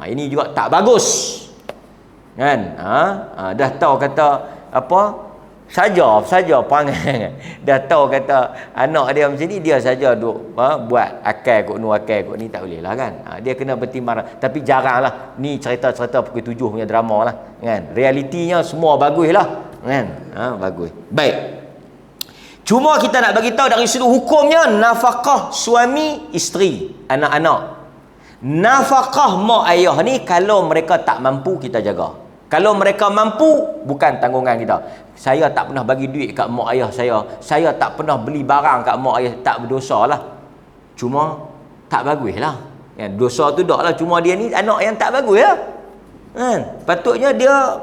Ini juga tak bagus. Dah tahu kata apa, saja perangai. Dah tahu kata anak dia macam ni, dia saja duk buat akal kot ni, tak boleh lah kan. Dia kena bertimbang. Tapi jarang lah ni cerita-cerita pukul 7 punya drama lah kan. Realitinya semua bagus lah kan. Bagus. Baik. Cuma kita nak bagi tahu dari sudut hukumnya, nafkah suami isteri, anak-anak. Nafkah mak ayah ni kalau mereka tak mampu, kita jaga. Kalau mereka mampu, bukan tanggungan kita. Saya tak pernah bagi duit kat mak ayah saya tak pernah beli barang kat mak ayah, tak berdosa lah. Cuma tak bagus lah. Dosa tu dak lah. Cuma dia ni anak yang tak bagus lah. Patutnya dia,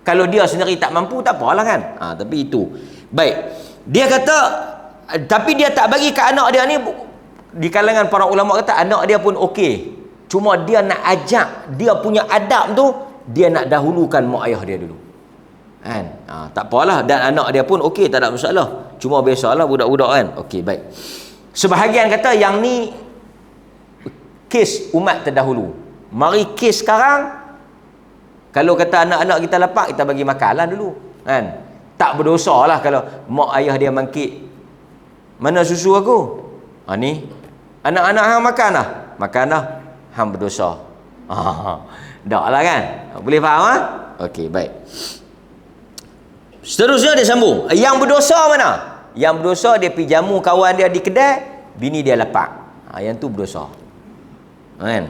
kalau dia sendiri tak mampu, tak apalah kan. Tapi itu. Baik. Dia kata, tapi dia tak bagi kat anak dia ni. Di kalangan para ulama kata anak dia pun okey. Cuma dia nak ajak, dia punya adab tu, dia nak dahulukan mak ayah dia dulu. Tak apalah. Dan anak dia pun okey, tak ada masalah. Cuma biasalah budak-budak kan. Okey, baik. Sebahagian kata yang ni kes umat terdahulu. Mari kes sekarang, kalau kata anak-anak kita lapar, kita bagi makanlah dulu. Tak berdosa lah kalau mak ayah dia mangkit, mana susu aku? Ni anak-anak hang makan lah. Makan lah. Hang berdosa. Tak lah kan? Boleh faham ha? Okey, baik. Seterusnya dia sambung. Yang berdosa mana? Yang berdosa dia pergi jamu kawan dia di kedai, bini dia lapak. Yang tu berdosa. Kan?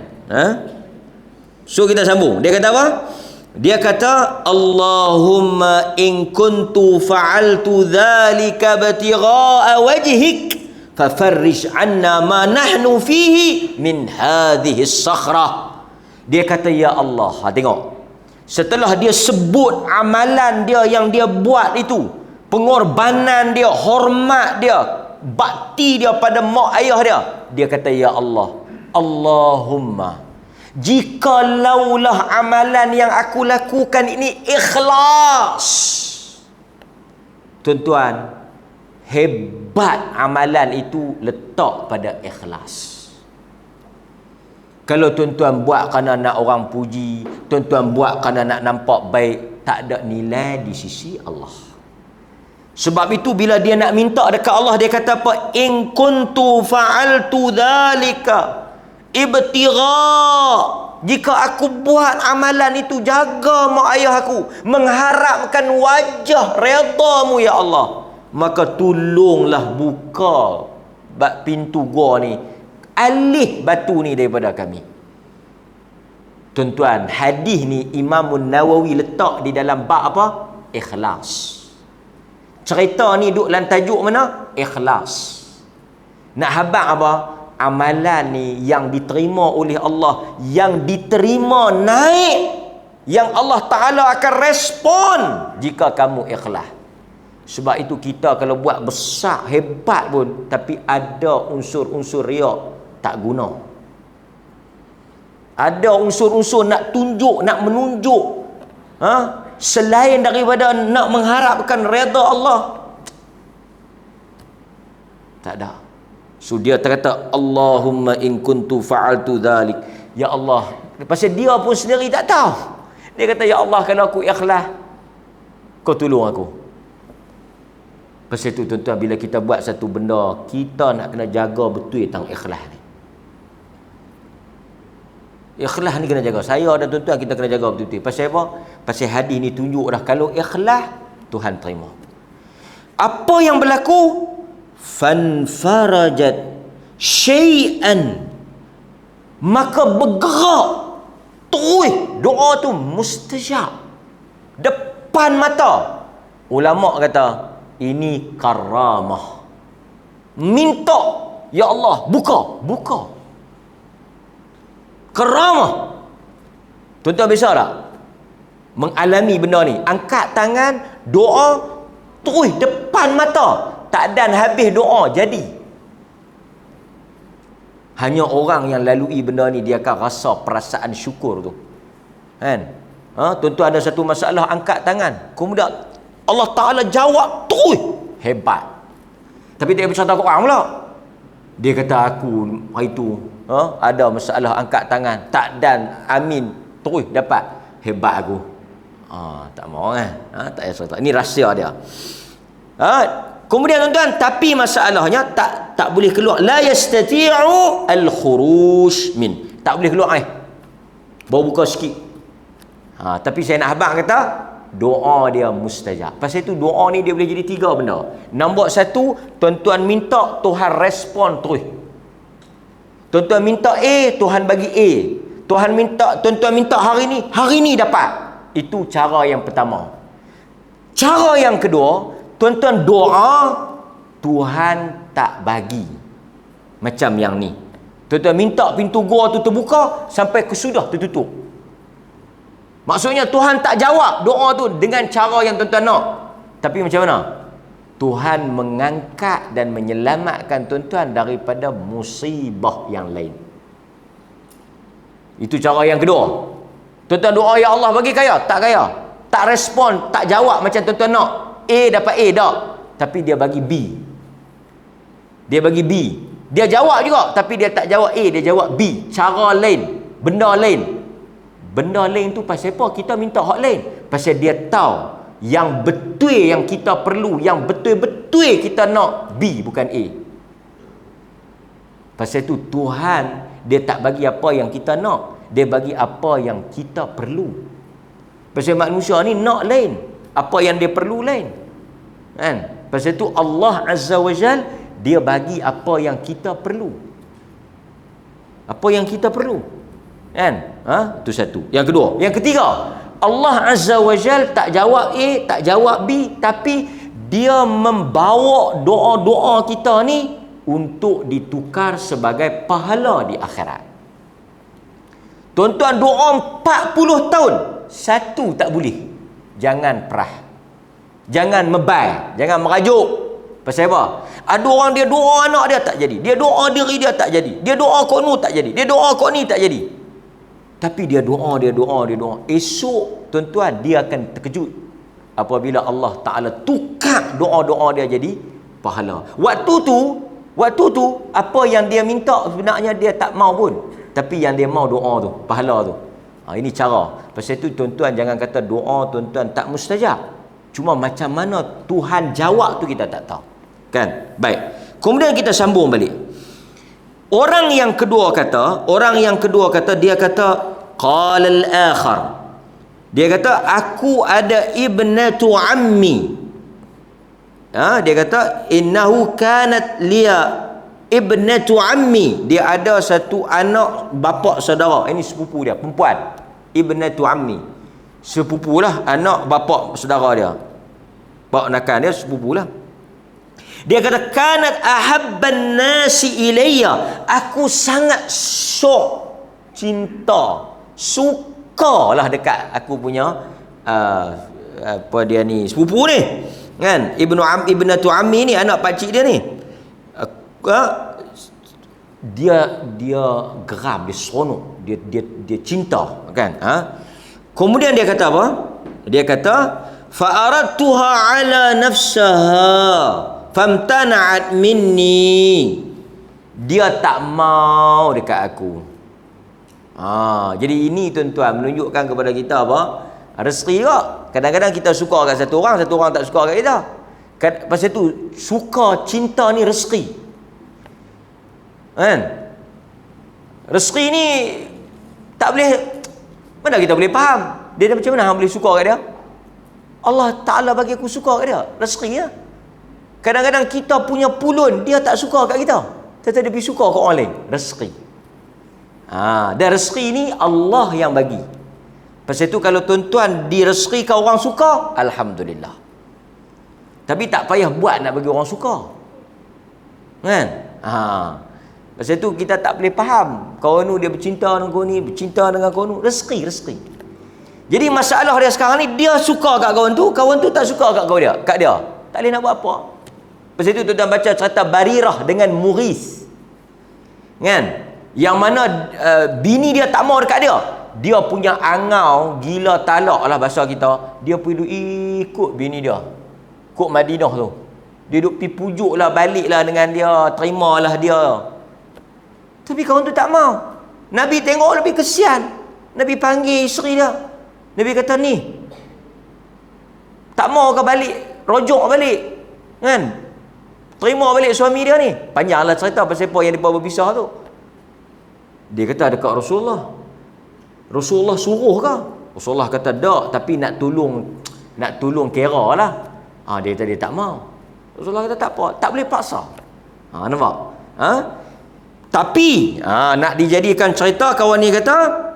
So kita sambung. Dia kata apa? Dia kata, Allahumma in kuntu fa'altu dhalika batigha'a wajhik fafarrij anna ma nahnu fihi min hadhihi as-sakhrah. Dia kata, ya Allah. Tengok. Setelah dia sebut amalan dia yang dia buat itu, pengorbanan dia, hormat dia, bakti dia pada mak ayah dia, dia kata, ya Allah, Allahumma, jikalaulah amalan yang aku lakukan ini ikhlas. Tuan-tuan, hebat amalan itu letak pada ikhlas. Kalau tuan-tuan buat kerana nak orang puji, tuan-tuan buat kerana nak nampak baik, tak ada nilai di sisi Allah. Sebab itu bila dia nak minta dekat Allah, dia kata apa? In kuntu fa'altu dhalika ibtigha, jika aku buat amalan itu jaga mak ayah aku, mengharapkan wajah redamu ya Allah, maka tolonglah buka pintu gua ni, alih batu ni daripada kami. Tuan-tuan, hadis ni Imam Nawawi letak di dalam bab apa? Ikhlas. Cerita ni duk dalam tajuk mana? Ikhlas. Nak habaq apa? Amalan ni yang diterima oleh Allah, yang diterima naik, yang Allah Ta'ala akan respon jika kamu ikhlas. Sebab itu kita kalau buat besar, hebat pun, tapi ada unsur-unsur riak, tak guna. Ada unsur-unsur nak tunjuk, nak menunjuk, selain daripada nak mengharapkan redha Allah, tak ada. So dia terkata, Allahumma in kuntu fa'altu dhalik, ya Allah. Pasal dia pun sendiri tak tahu. Dia kata, ya Allah, kalau aku ikhlas, kau tolong aku. Pasal itu tuan-tuan, bila kita buat satu benda, kita nak kena jaga betul tentang ikhlas ni. Ikhlas ni kena jaga. Saya dan tuan-tuan kita kena jaga betul-betul. Pasal apa? Pasal hadis ni tunjuk dah, kalau ikhlas, Tuhan terima. Apa yang berlaku? Fanfarajat syai'an, maka bergerak terus doa tu mustajab depan mata. Ulama kata ini karamah, minta ya Allah buka karamah. Tuan-tuan biasa tak mengalami benda ni? Angkat tangan doa terus depan mata, tak dan habis doa jadi. Hanya orang yang lalui benda ni dia akan rasa perasaan syukur tu. Kan? Tuan-tuan ada satu masalah, angkat tangan, kemudian Allah Ta'ala jawab terus, hebat. Tapi dia bercerita Quran pula. Dia kata aku hari tu ada masalah, angkat tangan, tak dan amin terus dapat, hebat aku. Tak mau kan? Tak payah cerita. Ini rahsia dia. Kemudian tuan-tuan, tapi masalahnya tak boleh keluar. La yastati'u al-khuruj min. Tak boleh keluar baru buka sikit. Tapi saya nak habaq kata doa dia mustajab. Pasal itu doa ni dia boleh jadi tiga benda. Nombor satu, tuan-tuan minta, Tuhan respon terus. Tuan-tuan minta A, Tuhan bagi A. Tuan-tuan minta hari ni dapat. Itu cara yang pertama. Cara yang kedua, tuan-tuan doa, Tuhan tak bagi. Macam yang ni. Tuan-tuan minta pintu gua tu terbuka, sampai kesudah tertutup. Maksudnya Tuhan tak jawab doa tu dengan cara yang tuan-tuan nak. Tapi macam mana? Tuhan mengangkat dan menyelamatkan tuan-tuan daripada musibah yang lain. Itu cara yang kedua. Tuan-tuan doa, ya Allah bagi kaya, tak kaya. Tak respon, tak jawab macam tuan-tuan nak. A dapat A tak, tapi dia bagi B. Dia bagi B. Dia jawab juga, tapi dia tak jawab A, dia jawab B. Cara lain, benda lain. Benda lain tu pasal apa? Kita minta hak lain. Pasal dia tahu yang betul yang kita perlu, yang betul-betul kita nak B bukan A. Pasal tu Tuhan dia tak bagi apa yang kita nak. Dia bagi apa yang kita perlu. Pasal manusia ni nak lain, apa yang dia perlu lain, kan? Pasal tu Allah Azza wa Jal, dia bagi apa yang kita perlu, apa yang kita perlu, kan? Itu satu. Yang kedua, yang ketiga, Allah Azza wa Jal tak jawab A, tak jawab B, tapi dia membawa doa-doa kita ni untuk ditukar sebagai pahala di akhirat. Tuan-tuan doa 40 tahun, satu tak boleh. Jangan perah, jangan mebay, jangan merajuk. Pasal apa? Ada orang dia doa anak dia tak jadi, dia doa diri dia tak jadi, dia doa kau nu tak jadi, dia doa kau ni tak jadi. Tapi dia doa. Esok tuan-tuan dia akan terkejut apabila Allah Ta'ala tukar doa-doa dia jadi pahala. Waktu tu apa yang dia minta sebenarnya dia tak mau pun, tapi yang dia mau doa tu, pahala tu. Ini cara. Pasal tu tuan-tuan jangan kata doa tuan-tuan tak mustajab. Cuma macam mana Tuhan jawab tu kita tak tahu, kan? Baik, kemudian kita sambung balik. Orang yang kedua kata, dia kata qala al-akhar, dia kata aku ada ibnatu ammi. Dia kata innahu kanat liya ibnatu ammi, dia ada satu anak bapa saudara. Ini sepupu dia, perempuan. Ibnatu ammi, sepupulah anak bapa saudara dia, ponakan dia, sepupulah. Dia kata kanat ahabban nasi ilayya, aku sangat cinta, sukalah dekat aku punya apa dia ni, sepupu ni, kan? Ibnatu ammi ni, anak pakcik dia ni. Dia geram, dia seronok, dia cinta, kan? Kemudian dia kata apa? Dia kata fa aradtuha ala nafsaha famtana'at minni, dia tak mau dekat aku. Jadi ini tuan-tuan menunjukkan kepada kita apa? Rezeki juga. Kadang-kadang kita suka kat satu orang tak suka kat kita. Pasal tu suka cinta ni rezeki, kan? Rezeki ni tak boleh, mana kita boleh faham dia macam mana boleh suka kat dia. Allah Ta'ala bagi aku suka kat dia, rezeki ya. Kadang-kadang kita punya pulun dia tak suka kat kita, tetapi dia pergi suka kat orang lain, rezeki. Dan rezeki ni Allah yang bagi. Pasal tu kalau tuan-tuan direzekikan orang suka, alhamdulillah. Tapi tak payah buat nak bagi orang suka, kan? Pasal tu kita tak boleh faham kawan tu dia bercinta dengan kau ni, bercinta dengan kau ni, rezeki. Jadi masalah dia sekarang ni, dia suka kat kawan tu tak suka kat dia. Tak boleh nak buat apa. Pasal tu tuan-tuan baca cerita Barirah dengan Mughis, kan? Yang mana bini dia tak mau dekat dia. Dia punya angau gila talak lah bahasa kita. Dia pergi ikut bini dia, ikut Madinah tu. Dia duk pergi pujuk lah, balik lah dengan dia, terimalah dia. Tapi kawan tu tak mau. Nabi tengok lebih kesian. Nabi panggil isteri dia. Nabi kata ni, tak mau ke balik, rojok balik, kan? Terima balik suami dia ni. Panjanglah cerita pasal apa yang dia berpisah tu. Dia kata dekat Rasulullah suruh ke? Rasulullah kata tak, tapi nak tolong kira lah. Dia kata dia tak mau. Rasulullah kata tak apa, tak boleh paksa. Nampak? Tapi nak dijadikan cerita, kawan ni kata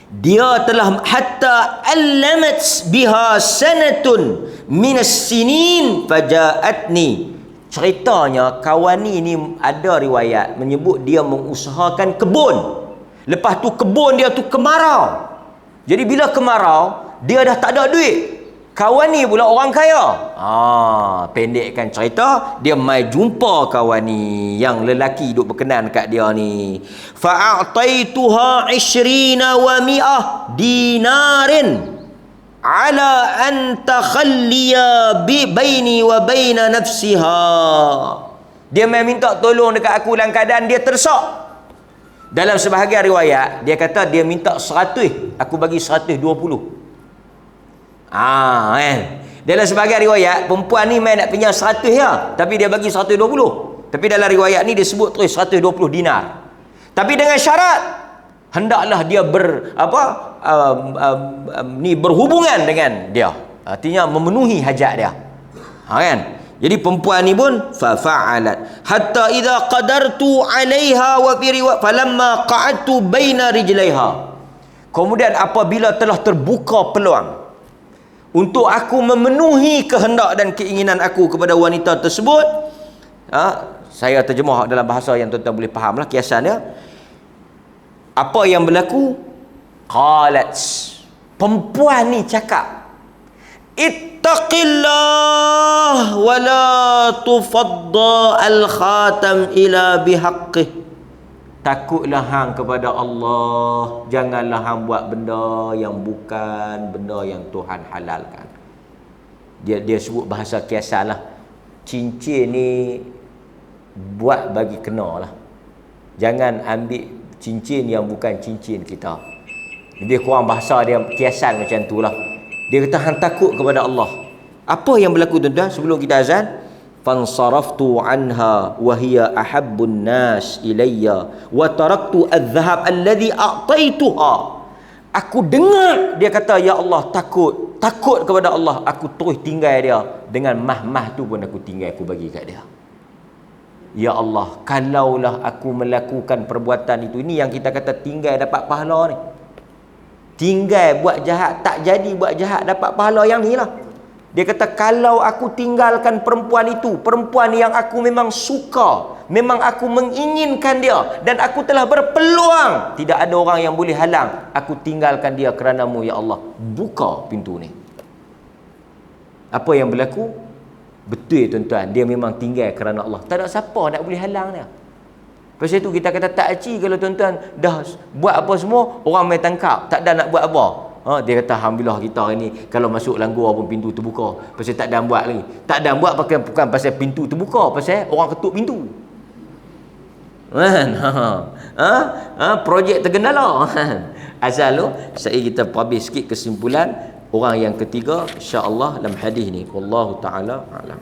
dia telah hatta allamat biha sanatun minas sinin fajaatni. Ceritanya kawan ni ada riwayat menyebut dia mengusahakan kebun. Lepas tu kebun dia tu kemarau. Jadi bila kemarau, dia dah tak ada duit. Kawan ni pula orang kaya. Pendekkan cerita, dia mai jumpa kawan ni yang lelaki duk berkenan kat dia ni. Fa'ataituha 20 wa 100 dinarin ala an takhalliya bi baini wa baina nafsiha. Dia mai minta tolong dekat aku dalam keadaan dia terdesak. Dalam sebahagian riwayat dia kata dia minta 100, aku bagi 120. Kan? Dalam sebahagian riwayat perempuan ni main nak pinjam 100 ya, tapi dia bagi 120. Tapi dalam riwayat ni dia sebut terus 120 dinar. Tapi dengan syarat hendaklah dia berhubungan dengan dia, artinya memenuhi hajat dia, kan. Jadi perempuan ni pun fa'alat hatta idza qadartu 'alaiha wa fi riwayat falamma qa'adtu baina rijlaiha. Kemudian apabila telah terbuka peluang untuk aku memenuhi kehendak dan keinginan aku kepada wanita tersebut, saya terjemah dalam bahasa yang tuan-tuan boleh fahamlah kiasan dia. Apa yang berlaku? Qalat, perempuan ni cakap, ittaqillah wa la tufadda al-khatam ila bihaqqih. Takutlah hang kepada Allah, janganlah hang buat benda yang bukan benda yang Tuhan halalkan. Dia sebut bahasa kiasan lah. Cincin ni buat bagi kena lah. Jangan ambil cincin yang bukan cincin kita. Lebih kurang bahasa dia kiasan macam tu lah. Dia kata hang takut kepada Allah. Apa yang berlaku tuan-tuan sebelum kita azan? Fansaraftu anha wa hiya ahabbun nas ilayya wa taraktu adh-dhahab alladhi a'taituha. Aku dengar dia kata, ya Allah, takut kepada Allah, aku terus tinggal dia, dengan mah-mah tu pun aku tinggal, aku bagi kat dia. Ya Allah, kalaulah aku melakukan perbuatan itu, ini yang kita kata tinggal dapat pahala ni. Tinggal buat jahat, tak jadi buat jahat, dapat pahala yang ni lah. Dia kata, kalau aku tinggalkan perempuan itu, perempuan yang aku memang suka, memang aku menginginkan dia, dan aku telah berpeluang, tidak ada orang yang boleh halang, aku tinggalkan dia kerana-Mu, ya Allah. Buka pintu ni. Apa yang berlaku? Betul tuan-tuan, dia memang tinggal kerana Allah. Tak ada siapa nak boleh halang dia. Pasal itu kita kata tak aci kalau tuan-tuan dah buat apa semua, orang main tangkap, tak ada nak buat apa. Dia kata, alhamdulillah kita hari ni kalau masuk dalam gua pun pintu terbuka. Pasal tak ada buat lagi. Tak ada buat bukan pasal pintu terbuka, pasal orang ketuk pintu. Kan? Projek tergendala. Asal tu saya kita publish sikit kesimpulan orang yang ketiga insya-Allah dalam hadis ni. Wallahu taala alam.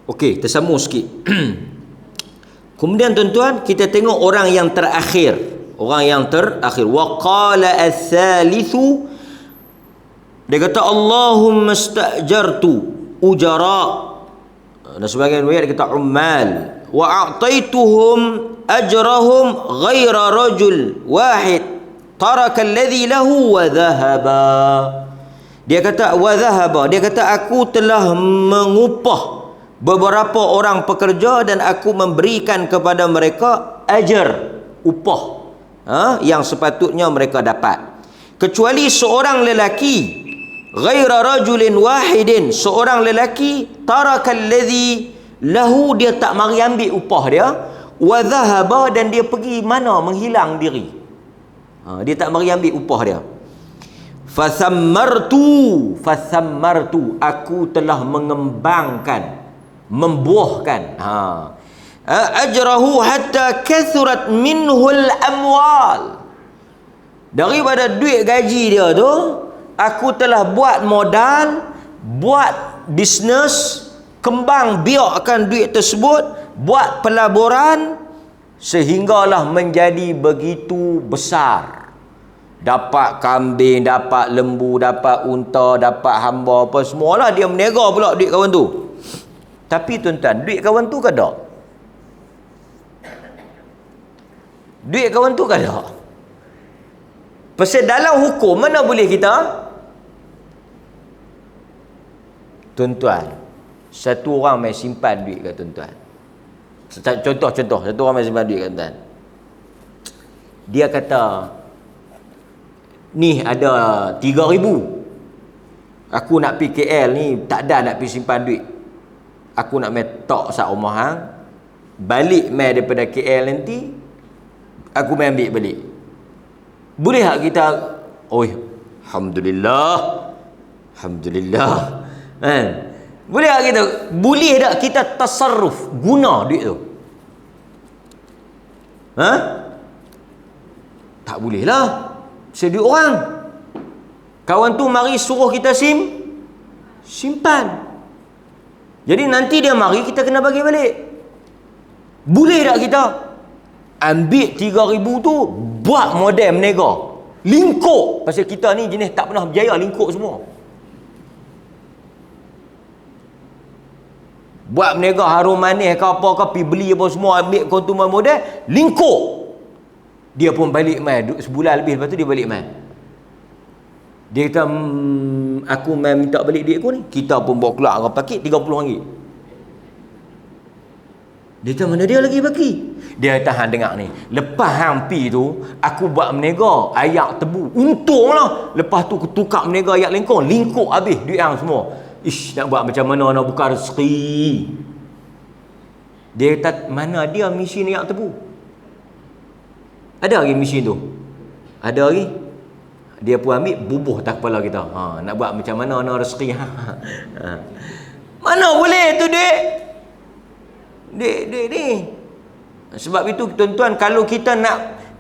Okey, tersambung sikit. Kemudian tuan-tuan, kita tengok orang yang terakhir. Orang yang terakhir. Wa qala ats-tsalitsu, dia kata Allahumma stajartu ujara. Dan sebagian riwayat dia kata ummal. Wa a'taituhum ajrahum ghaira rajul wahid taraka alladhi lahu wa dhahaba. Dia kata wa dhahaba, dia kata aku telah mengupah beberapa orang pekerja dan aku memberikan kepada mereka ajar, upah, yang sepatutnya mereka dapat, kecuali seorang lelaki, ghaira rajulin wahidin, seorang lelaki, tarakal ladzi lahu, dia tak mari ambil upah dia, wa dhahaba, dan dia pergi mana, menghilang diri, dia tak mari ambil upah dia. Fathammartu, aku telah mengembangkan, membuahkan ajrahu hatta kathurat minhul amwal, daripada duit gaji dia tu aku telah buat modal, buat bisnes, kembang biakkan duit tersebut, buat pelaburan sehinggalah menjadi begitu besar. Dapat kambing, dapat lembu, dapat unta, dapat hamba, apa semualah, dia menega pula duit kawan tu. Tapi tuan-tuan, duit kawan tu ke tak? Duit kawan tu ke tak? Pasal dalam hukum mana boleh kita? Tuan-tuan, satu orang main simpan duit ke tuan-tuan? Contoh, satu orang main simpan duit ke tuan-tuan? Dia kata, ni ada 3,000. Aku nak pergi KL ni, tak ada nak pergi simpan duit. Aku nak main tok sak rumah hang. Balik main daripada KL nanti, aku main ambil balik. Boleh tak kita, Alhamdulillah, Alhamdulillah, kan? Boleh tak kita, boleh tak kita tasarruf, guna duit tu? Tak boleh lah. Duit orang. Kawan tu mari suruh kita simpan. Jadi nanti dia mari, kita kena bagi balik. Boleh tak kita ambil 3,000 tu, buat model menega, lingkuk? Pasal kita ni jenis tak pernah berjaya lingkuk semua. Buat menega harum manis ke apa ke, pergi beli apa semua, ambil konsumen model, lingkuk. Dia pun balik main sebulan lebih, lepas tu dia balik main. Dia kata, aku main minta balik duit aku ni. Kita pun bawa keluar dengan pakit RM30. Dia kata, mana dia lagi bagi? Dia kata, hang dengar ni, lepas hang pi tu, aku buat menega ayak tebu, untunglah. Lepas tu aku tukar menega ayak lingkung, lingkuk habis duit hang semua. Ish, nak buat macam mana nak buka rezeki? Dia kata, mana dia mesin ayak tebu? Ada lagi mesin tu? Ada lagi? Dia pun ambil, bubuh tak kepala kita. Nak buat macam mana nak rezeki? Mana boleh tu duit ni. Sebab itu tuan-tuan, kalau kita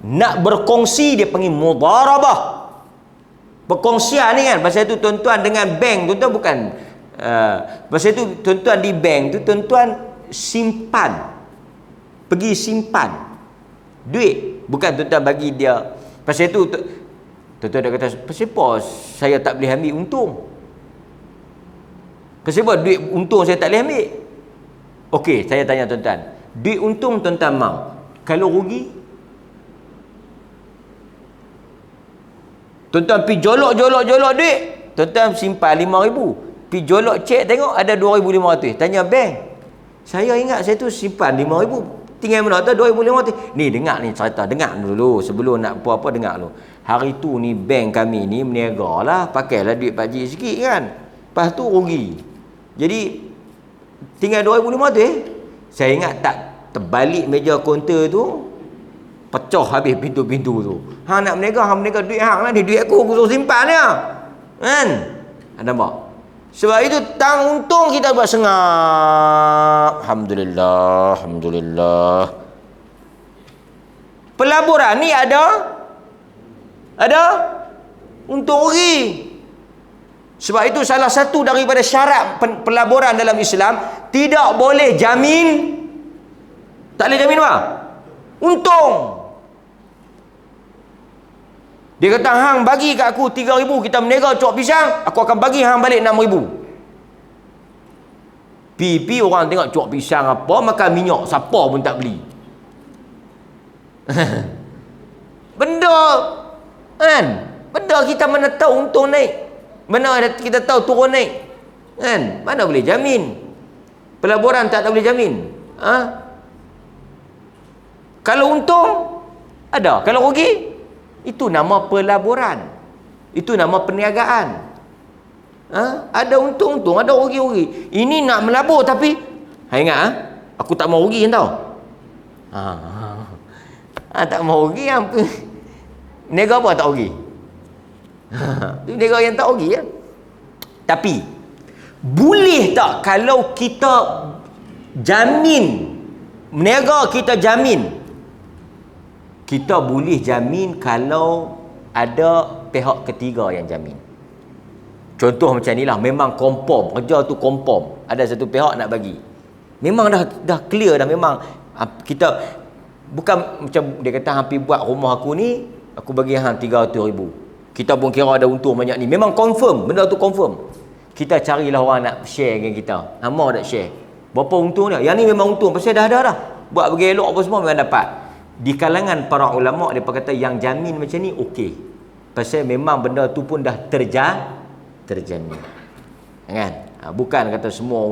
nak berkongsi, dia panggil mudharabah. Perkongsian ni kan. Pasal itu tuan-tuan dengan bank, tuan-tuan bukan pasal itu tuan-tuan di bank tu, tuan-tuan simpan, pergi simpan duit. Bukan tuan-tuan bagi dia. Pasal itu tuan-tuan dah kata, pasal apa saya tak boleh ambil untung? Pasal apa duit untung saya tak boleh ambil? Okey, saya tanya tuan-tuan, duit untung tuan-tuan mau, kalau rugi? Tuan-tuan pergi jolok duit, tuan-tuan simpan 5,000, pergi jolok cek tengok ada 2,500, tanya bank, saya ingat saya tu simpan 5,000, tinggal mana tu 2,500. Ni dengar ni cerita, dengar dulu sebelum nak apa-apa, dengar dulu. Hari tu ni bank kami ni meniaga lah, pakailah duit pakcik sikit kan, lepas tu rugi, jadi tinggal 2,500. Saya ingat tak terbalik meja kaunter tu, pecah habis pintu-pintu tu. Hang nak meniaga duit hang lah, ni duit aku suruh simpan dia, kan? Ada nampak? Sebab itu tang untung kita buat sengap. Alhamdulillah. Pelaburan ni ada untung rugi. Sebab itu salah satu daripada syarat pelaburan dalam Islam, tidak boleh jamin. Tak boleh jamin apa? Untung. Dia kata, hang bagi kat aku 3,000, kita menega cok pisang, aku akan bagi hang balik 6,000. Pi orang tengok cok pisang apa, makan minyak, siapa pun tak beli. Benda kan? Benda kita mana tahu untung naik, mana kita tahu turun naik kan? Mana boleh jamin? Pelaburan tak boleh jamin. Kalau untung ada, kalau rugi itu nama pelaburan, itu nama perniagaan. Ada untung-untung, ada rugi-rugi. Ini nak melabur tapi ingat aku tak mau rugi tau. Tak mau rugi apa? Nega apa tak rugi? Nega yang tak rugi ya. Tapi boleh tak kalau kita jamin, nega kita jamin, kita boleh jamin kalau ada pihak ketiga yang jamin. Contoh macam ni lah, memang confirm, kerja tu confirm, ada satu pihak nak bagi, memang dah clear dah, memang kita bukan macam dia kata hampir buat rumah aku ni, aku bagi hang 300,000, kita pun kira ada untung banyak ni, memang confirm, benda tu confirm. Kita carilah orang nak share dengan kita, mau nak share berapa untung dia, yang ni memang untung pasal dah buat bagi elok apa semua memang dapat. Di kalangan para ulama' dia kata yang jamin macam ni okey, pasal memang benda tu pun dah terjamin kan. Bukan kata semua.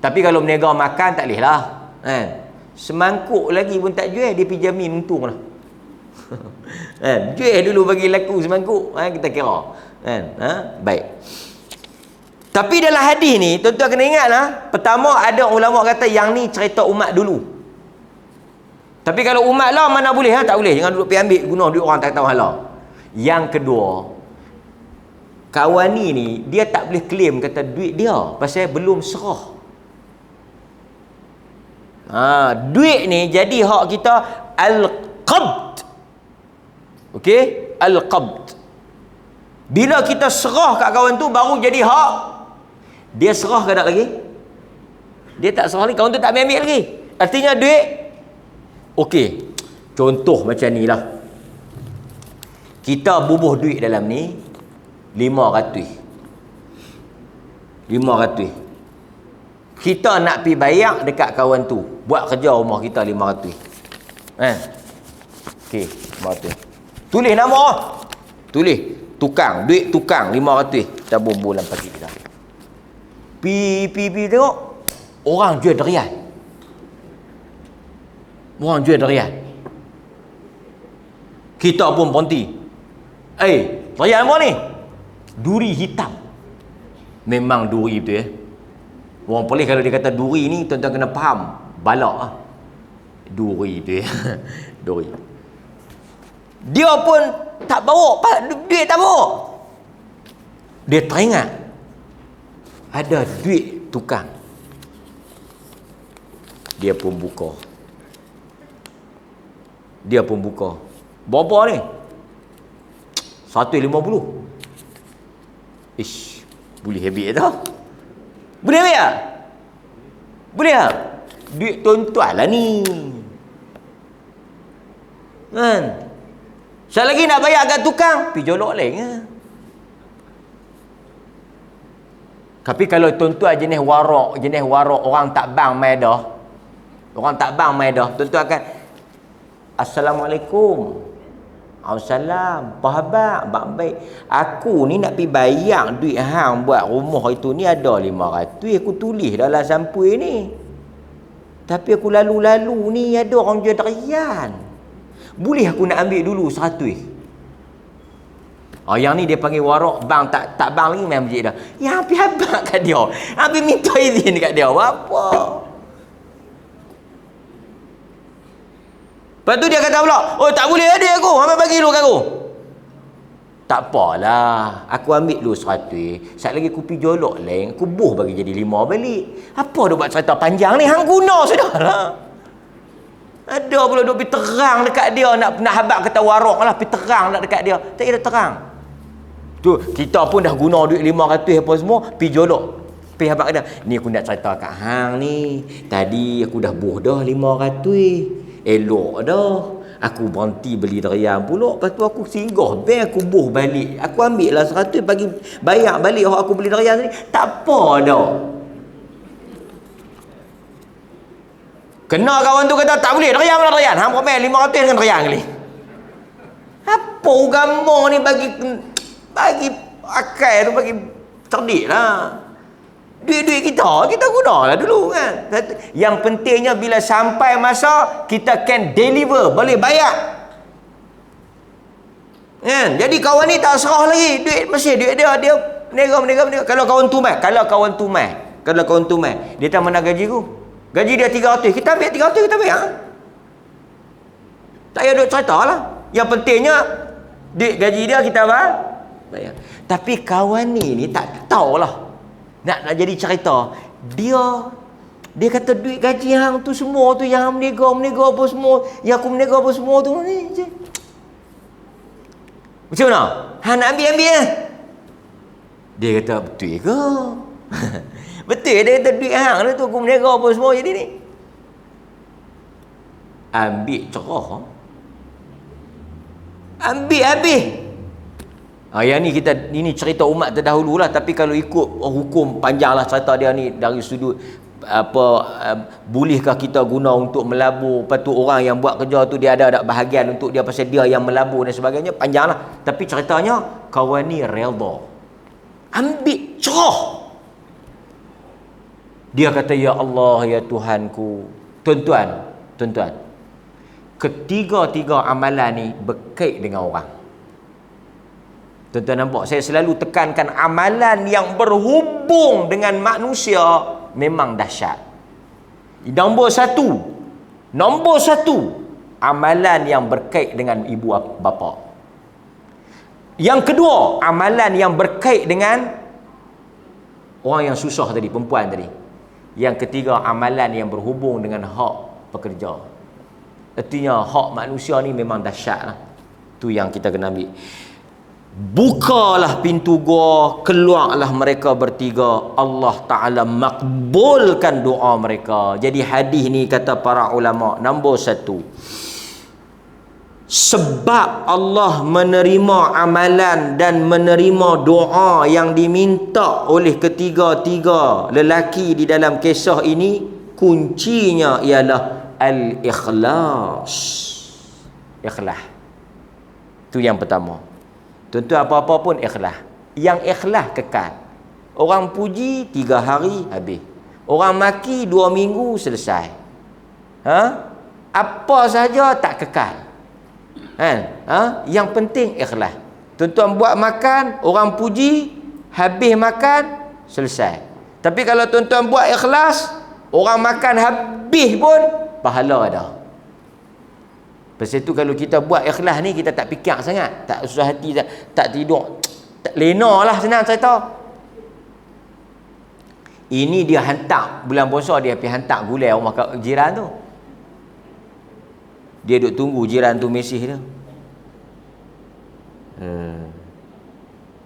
Tapi kalau berniaga makan tak boleh lah kan, semangkuk lagi pun tak jual, dia pergi jamin untung lah. Jual dulu bagi laku semangkuk, kita kira kan. Baik. Tapi dalam hadis ni tuan-tuan kena ingat lah, pertama ada ulama kata yang ni cerita umat dulu. Tapi kalau umat lah mana boleh, tak boleh, jangan duduk pergi ambil guna duit orang tak tahu halal. Yang kedua, kawan ni dia tak boleh claim kata duit dia pasal belum serah. Duit ni jadi hak kita al-qabd. Okey, al-qabd. Bila kita serah kat kawan tu baru jadi hak. Dia serah ke tak lagi? Dia tak serah lagi, kawan tu tak ambil lagi. Artinya duit okey. Contoh macam ni lah, kita bubuh duit dalam ni 500. Kita nak pi bayar dekat kawan tu, buat kerja rumah kita 500. Okey, 500. Tulis nama. Tulis tukang, duit tukang 500. Kita bubuh dalam pakit kita. Pi tengok orang jual derian. Orang jual derian. Kita pun berhenti. Derian apa ni? Duri hitam. Memang duri betul ya. Orang polis kalau dia kata duri ni, tuan-tuan kena faham, balak lah. Duri tu ya. Duri. Dia pun tak bawa, duit tak bawa. Dia teringat ada duit tukang. Dia pun buka. Berapa ni? 150. Boleh habis tak? Boleh habis tak? Boleh tak? Duit tuan-tuan lah ni kan. Sekali lagi nak bayar kat tukang, pergi jolok lain lah. Tapi kalau tuan-tuan jenis warak orang tak bang mai dah. Tuan-tuan akan Assalamualaikum. Assalam. Pahabak, baik. Aku ni nak pergi bayar duit hang buat rumah itu ni ada 500. Aku tulis dalam sampul ni. Tapi aku lalu-lalu ni ada orang jual derian. Boleh aku nak ambil dulu 100? Yang ni dia panggil warak, bang tak bang lagi main masjid dah. Yang pergi habak kat dia. Habis minta izin kat dia. Apa? Lepas tu dia kata pula, tak boleh adik aku, ambil bagi dulu kat aku. Tak apalah, aku ambil dulu 100. Sekali lagi aku pergi jolok lain, aku buh bagi jadi 5 balik. Apa dia buat cerita panjang ni, hang guna sudah lah. Ada pula duk pergi terang dekat dia, nak habak kata warak lah, pergi terang nak dekat dia. Tak kira terang. Tu kita pun dah guna duit 500 apa semua, pi jolok. Pi habaq kata, ni aku nak cerita kat hang ni. Tadi aku dah buh dah 500. Elok dah. Aku berhenti beli derian pula. Lepas tu aku singgah bank, aku buh balik. Aku ambil lah 100 bagi bayar balik aku beli derian ni. Tak apa dah. Kena kawan tu kata tak boleh. Derian mana derian? Hang promen 500 dengan derian kali. Apa agama ni bagi akal tu, bagi cerdik lah. Duit-duit kita gunalah dulu kan. Yang pentingnya bila sampai masa kita can deliver, boleh bayar kan. Jadi kawan ni tak serah lagi duit, mesti duit dia menega. Kalau kawan tumai dia tak mana gaji ku, gaji dia 300, kita ambil 300, kita bayar. Tak payah duk cerita lah. Yang pentingnya duit gaji dia kita bayar. Tapi kawan ni tak tahulah. Nak jadi cerita, dia kata duit gaji hang tu semua tu yang menega apa semua, yang aku menega apa semua tu ni je. Macam mana? Hang nak ambil lah. Dia kata betul ke? Betul dia kata duit hang tu aku menega apa semua jadi ni. Ambil cerah. Ambil habis. Yang ni ini cerita umat terdahulu lah, tapi kalau ikut hukum panjang lah cerita dia ni dari sudut bolehkah kita guna untuk melabur. Lepas tu orang yang buat kerja tu dia ada bahagian untuk dia pasal dia yang melabur dan sebagainya, panjang lah. Tapi ceritanya kawan ni redha, ambil cerah. Dia kata ya Allah ya Tuhanku. Tuan-tuan, ketiga-tiga amalan ni berkait dengan orang. Tuan-tuan nampak, saya selalu tekankan amalan yang berhubung dengan manusia memang dahsyat. Nombor satu, amalan yang berkait dengan ibu bapa. Yang kedua, amalan yang berkait dengan orang yang susah tadi, perempuan tadi. Yang ketiga, amalan yang berhubung dengan hak pekerja. Artinya hak manusia ni memang dahsyat lah. Tu yang kita kena ambil. Bukalah pintu gua, keluarlah mereka bertiga. Allah Ta'ala makbulkan doa mereka. Jadi hadis ni kata para ulama, nombor satu, sebab Allah menerima amalan dan menerima doa yang diminta oleh ketiga-tiga lelaki di dalam kisah ini, kuncinya ialah al-ikhlas. Ikhlas. Itu yang pertama. Tentu apa-apa pun ikhlas. Yang ikhlas kekal. Orang puji 3 hari habis. Orang maki 2 minggu selesai. Apa saja tak kekal. Yang penting ikhlas. Tuan-tuan buat makan, orang puji, habis makan, selesai. Tapi kalau tuan-tuan buat ikhlas, orang makan habis pun pahala dah. Pasal itu kalau kita buat ikhlas ni, kita tak fikir sangat, tak susah hati, tak tidur, tak lena lah, senang cerita. Ini dia hantar bulan puasa, dia pergi hantar gulai rumah jiran tu. Dia duduk tunggu jiran tu mesej dia.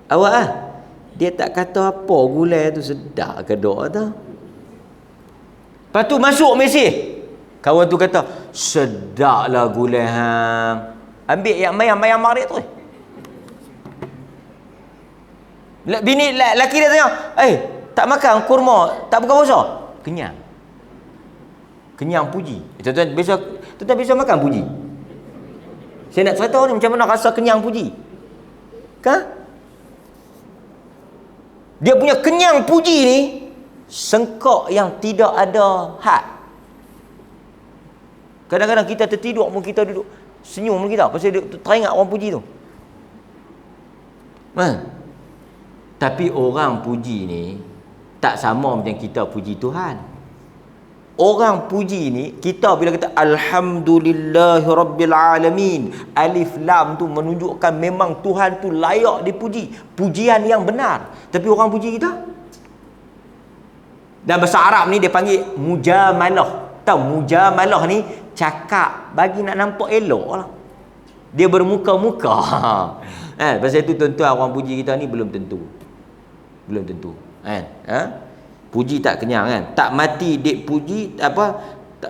Awak lah, dia tak kata apa gulai tu sedap ke dok tu. Lepas tu masuk mesej. Kawan tu kata, sedaplah gulai hang. Ambil yang mayang marik tu. Bini laki dia tanya, tak makan kurma, tak buka puasa? Kenyang. Kenyang puji. Tuan-tuan biasa makan puji? Saya nak cerita ni macam mana rasa kenyang puji. Kan? Dia punya kenyang puji ni sengkak yang tidak ada had. Kadang-kadang kita tertidur pun kita duduk senyum pun kita pasal dia teringat orang puji tu. Tapi orang puji ni tak sama macam kita puji Tuhan. Orang puji ni, kita bila kata Alhamdulillahirrabbilalamin, alif lam tu menunjukkan memang Tuhan tu layak dipuji, pujian yang benar. Tapi orang puji kita, dan bahasa Arab ni dia panggil mujamalah. Tahu mujamalah ni cakap bagi nak nampak elok lah. Dia bermuka-muka. Pasal itu tuan-tuan, orang puji kita ni belum tentu. Puji tak kenyang kan. Tak mati dek puji, tak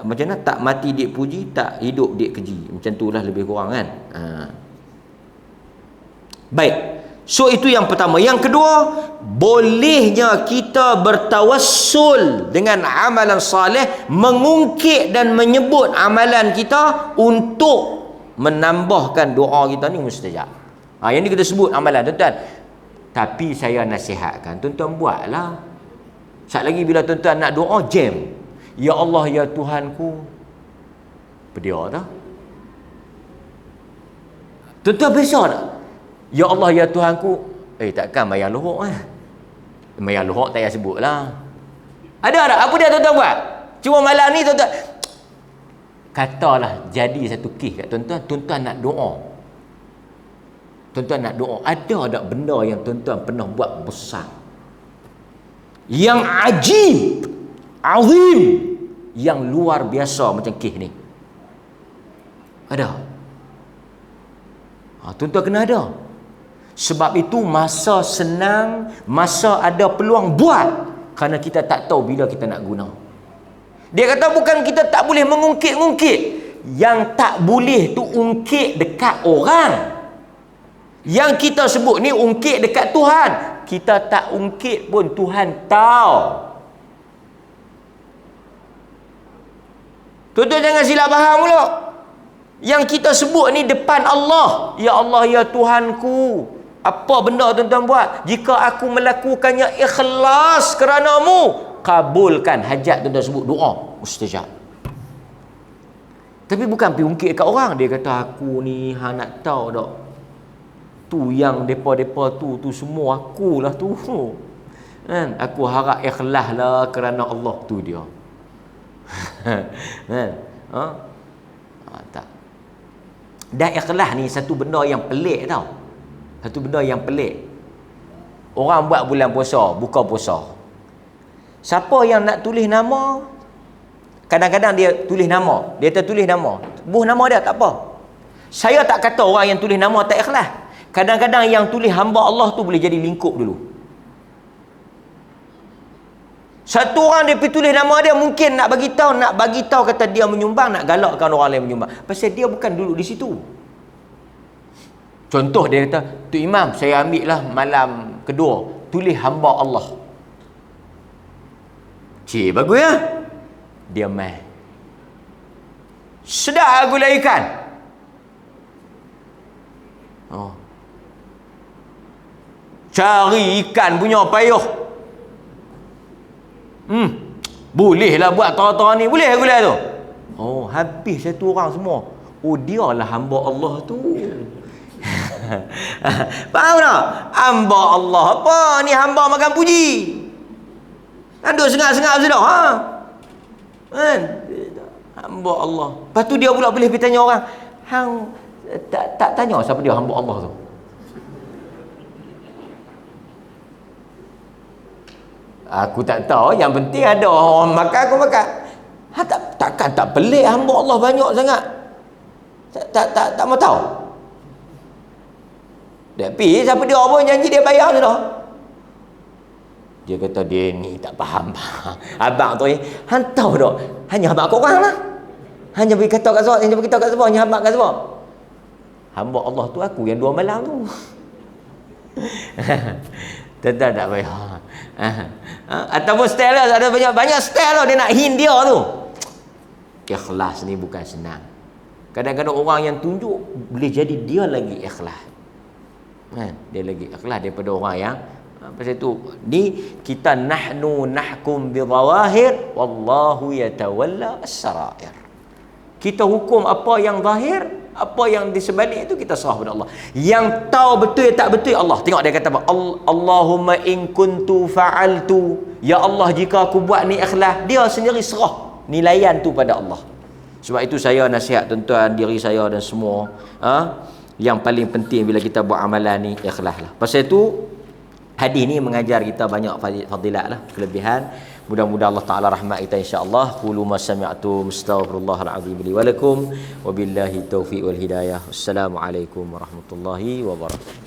macam mana, tak mati dek puji, tak hidup dek keji. Macam itulah lebih kurang kan. Baik. So itu yang pertama. Yang kedua, bolehnya kita bertawassul dengan amalan saleh, mengungkit dan menyebut amalan kita untuk menambahkan doa kita ni mustajab. Yang ni kita sebut amalan, tuan-tuan. Tapi saya nasihatkan, tuan-tuan buatlah. Sat lagi bila tuan-tuan nak doa, jam. Ya Allah, ya Tuhanku. Pedia tak? Tuan-tuan biasa tak? Ya Allah, ya Tuhanku. Takkan mayang lohok Mayang lohok tak payah sebut lah. Ada tak? Apa dia tuan-tuan buat? Cuma malam ni tuan-tuan, katalah jadi satu kes kat tuan-tuan. Tuan-tuan nak doa. Ada tak benda yang tuan-tuan pernah buat besar, yang ajib, azim, yang luar biasa macam kes ni? Ada? Tuan-tuan kena ada. Sebab itu masa senang, masa ada peluang buat, kerana kita tak tahu bila kita nak guna. Dia kata bukan kita tak boleh mengungkit-ungkit. Yang tak boleh tu ungkit dekat orang. Yang kita sebut ni ungkit dekat Tuhan. Kita tak ungkit pun Tuhan tahu. Tuan-tuan jangan silap faham pula. Yang kita sebut ni depan Allah. Ya Allah, ya Tuhanku. Apa benda tuan-tuan buat? Jika aku melakukannya ikhlas kerana-Mu, kabulkan hajat tuan-tuan sebut. Doa mustajab. Tapi bukan pergi ungkit kat orang. Dia kata aku ni nak tahu tak, tu yang depa-depa tu semua akulah tu kan. Aku harap ikhlas lah kerana Allah. Tu dia. Kan? Tak. Dan ikhlas ni satu benda yang pelik tau. Satu benda yang pelik. Orang buat bulan puasa, buka puasa. Siapa yang nak tulis nama, kadang-kadang dia tulis nama. Dia tertulis nama. Buh nama dia, tak apa. Saya tak kata orang yang tulis nama tak ikhlas. Kadang-kadang yang tulis hamba Allah tu boleh jadi lingkup dulu. Satu orang dia pergi tulis nama dia, mungkin nak bagi tahu kata dia menyumbang, nak galakkan orang lain menyumbang. Pasal dia bukan duduk di situ. Contoh dia kata, tu Imam, saya ambil lah malam kedua, tulis hamba Allah. Cik, bagus ya? Dia main. Sedap gulai ikan. Cari ikan punya payah. Bolehlah buat tara-tara ni. Boleh gulai tu. Habis satu orang semua. Dialah hamba Allah tu. Faham tak? Hamba Allah apa? Ni hamba makan puji. Duk sengak-sengak sudah. Kan? Hamba Allah. Lepas tu dia pula boleh pergi tanya orang. Hang tak tanya siapa dia hamba Allah tu. Aku tak tahu. Yang penting ada orang makan, aku makan. Takkan tak pelik hamba Allah banyak sangat. Tak mau tahu. Tapi siapa dia apa janji dia bayar sudah. Dia kata dia ni tak faham. Abang tu hang tahu tak? Hanya abang kat orang lah. Hanya bagi kata kat sebab, hanya abang kat sebab. Hamba Allah tu aku yang 2 malam tu. Tetap tak payah. Ataupun style lah, ada banyak style lah dia nak hint dia tu. Ikhlas ni bukan senang. Kadang-kadang orang yang tunjuk boleh jadi dia lagi ikhlas. Dia lagi ikhlas daripada orang yang pasal itu ni kita nahnu nahkum bidhawahir wallahu yatawalla as-sarair. Kita hukum apa yang zahir, apa yang di sebalik itu kita serah pada Allah. Yang tahu betul tak betul Allah. Tengok dia kata apa? Allahumma in kuntu fa'altu. Ya Allah, jika aku buat ni ikhlas, dia sendiri serah nilaian tu pada Allah. Sebab itu saya nasihat tuan-tuan, diri saya dan semua, yang paling penting bila kita buat amalan ni ikhlas lah. Pasal itu hadis ni mengajar kita banyak fadilat lah, kelebihan. Mudah-mudahan Allah Taala rahmat kita insya-Allah. Qulu ma sami'tum astaghfirullahal azim li wa lakum wa billahi taufiq wal hidayah. Wassalamualaikum warahmatullahi wabarakatuh.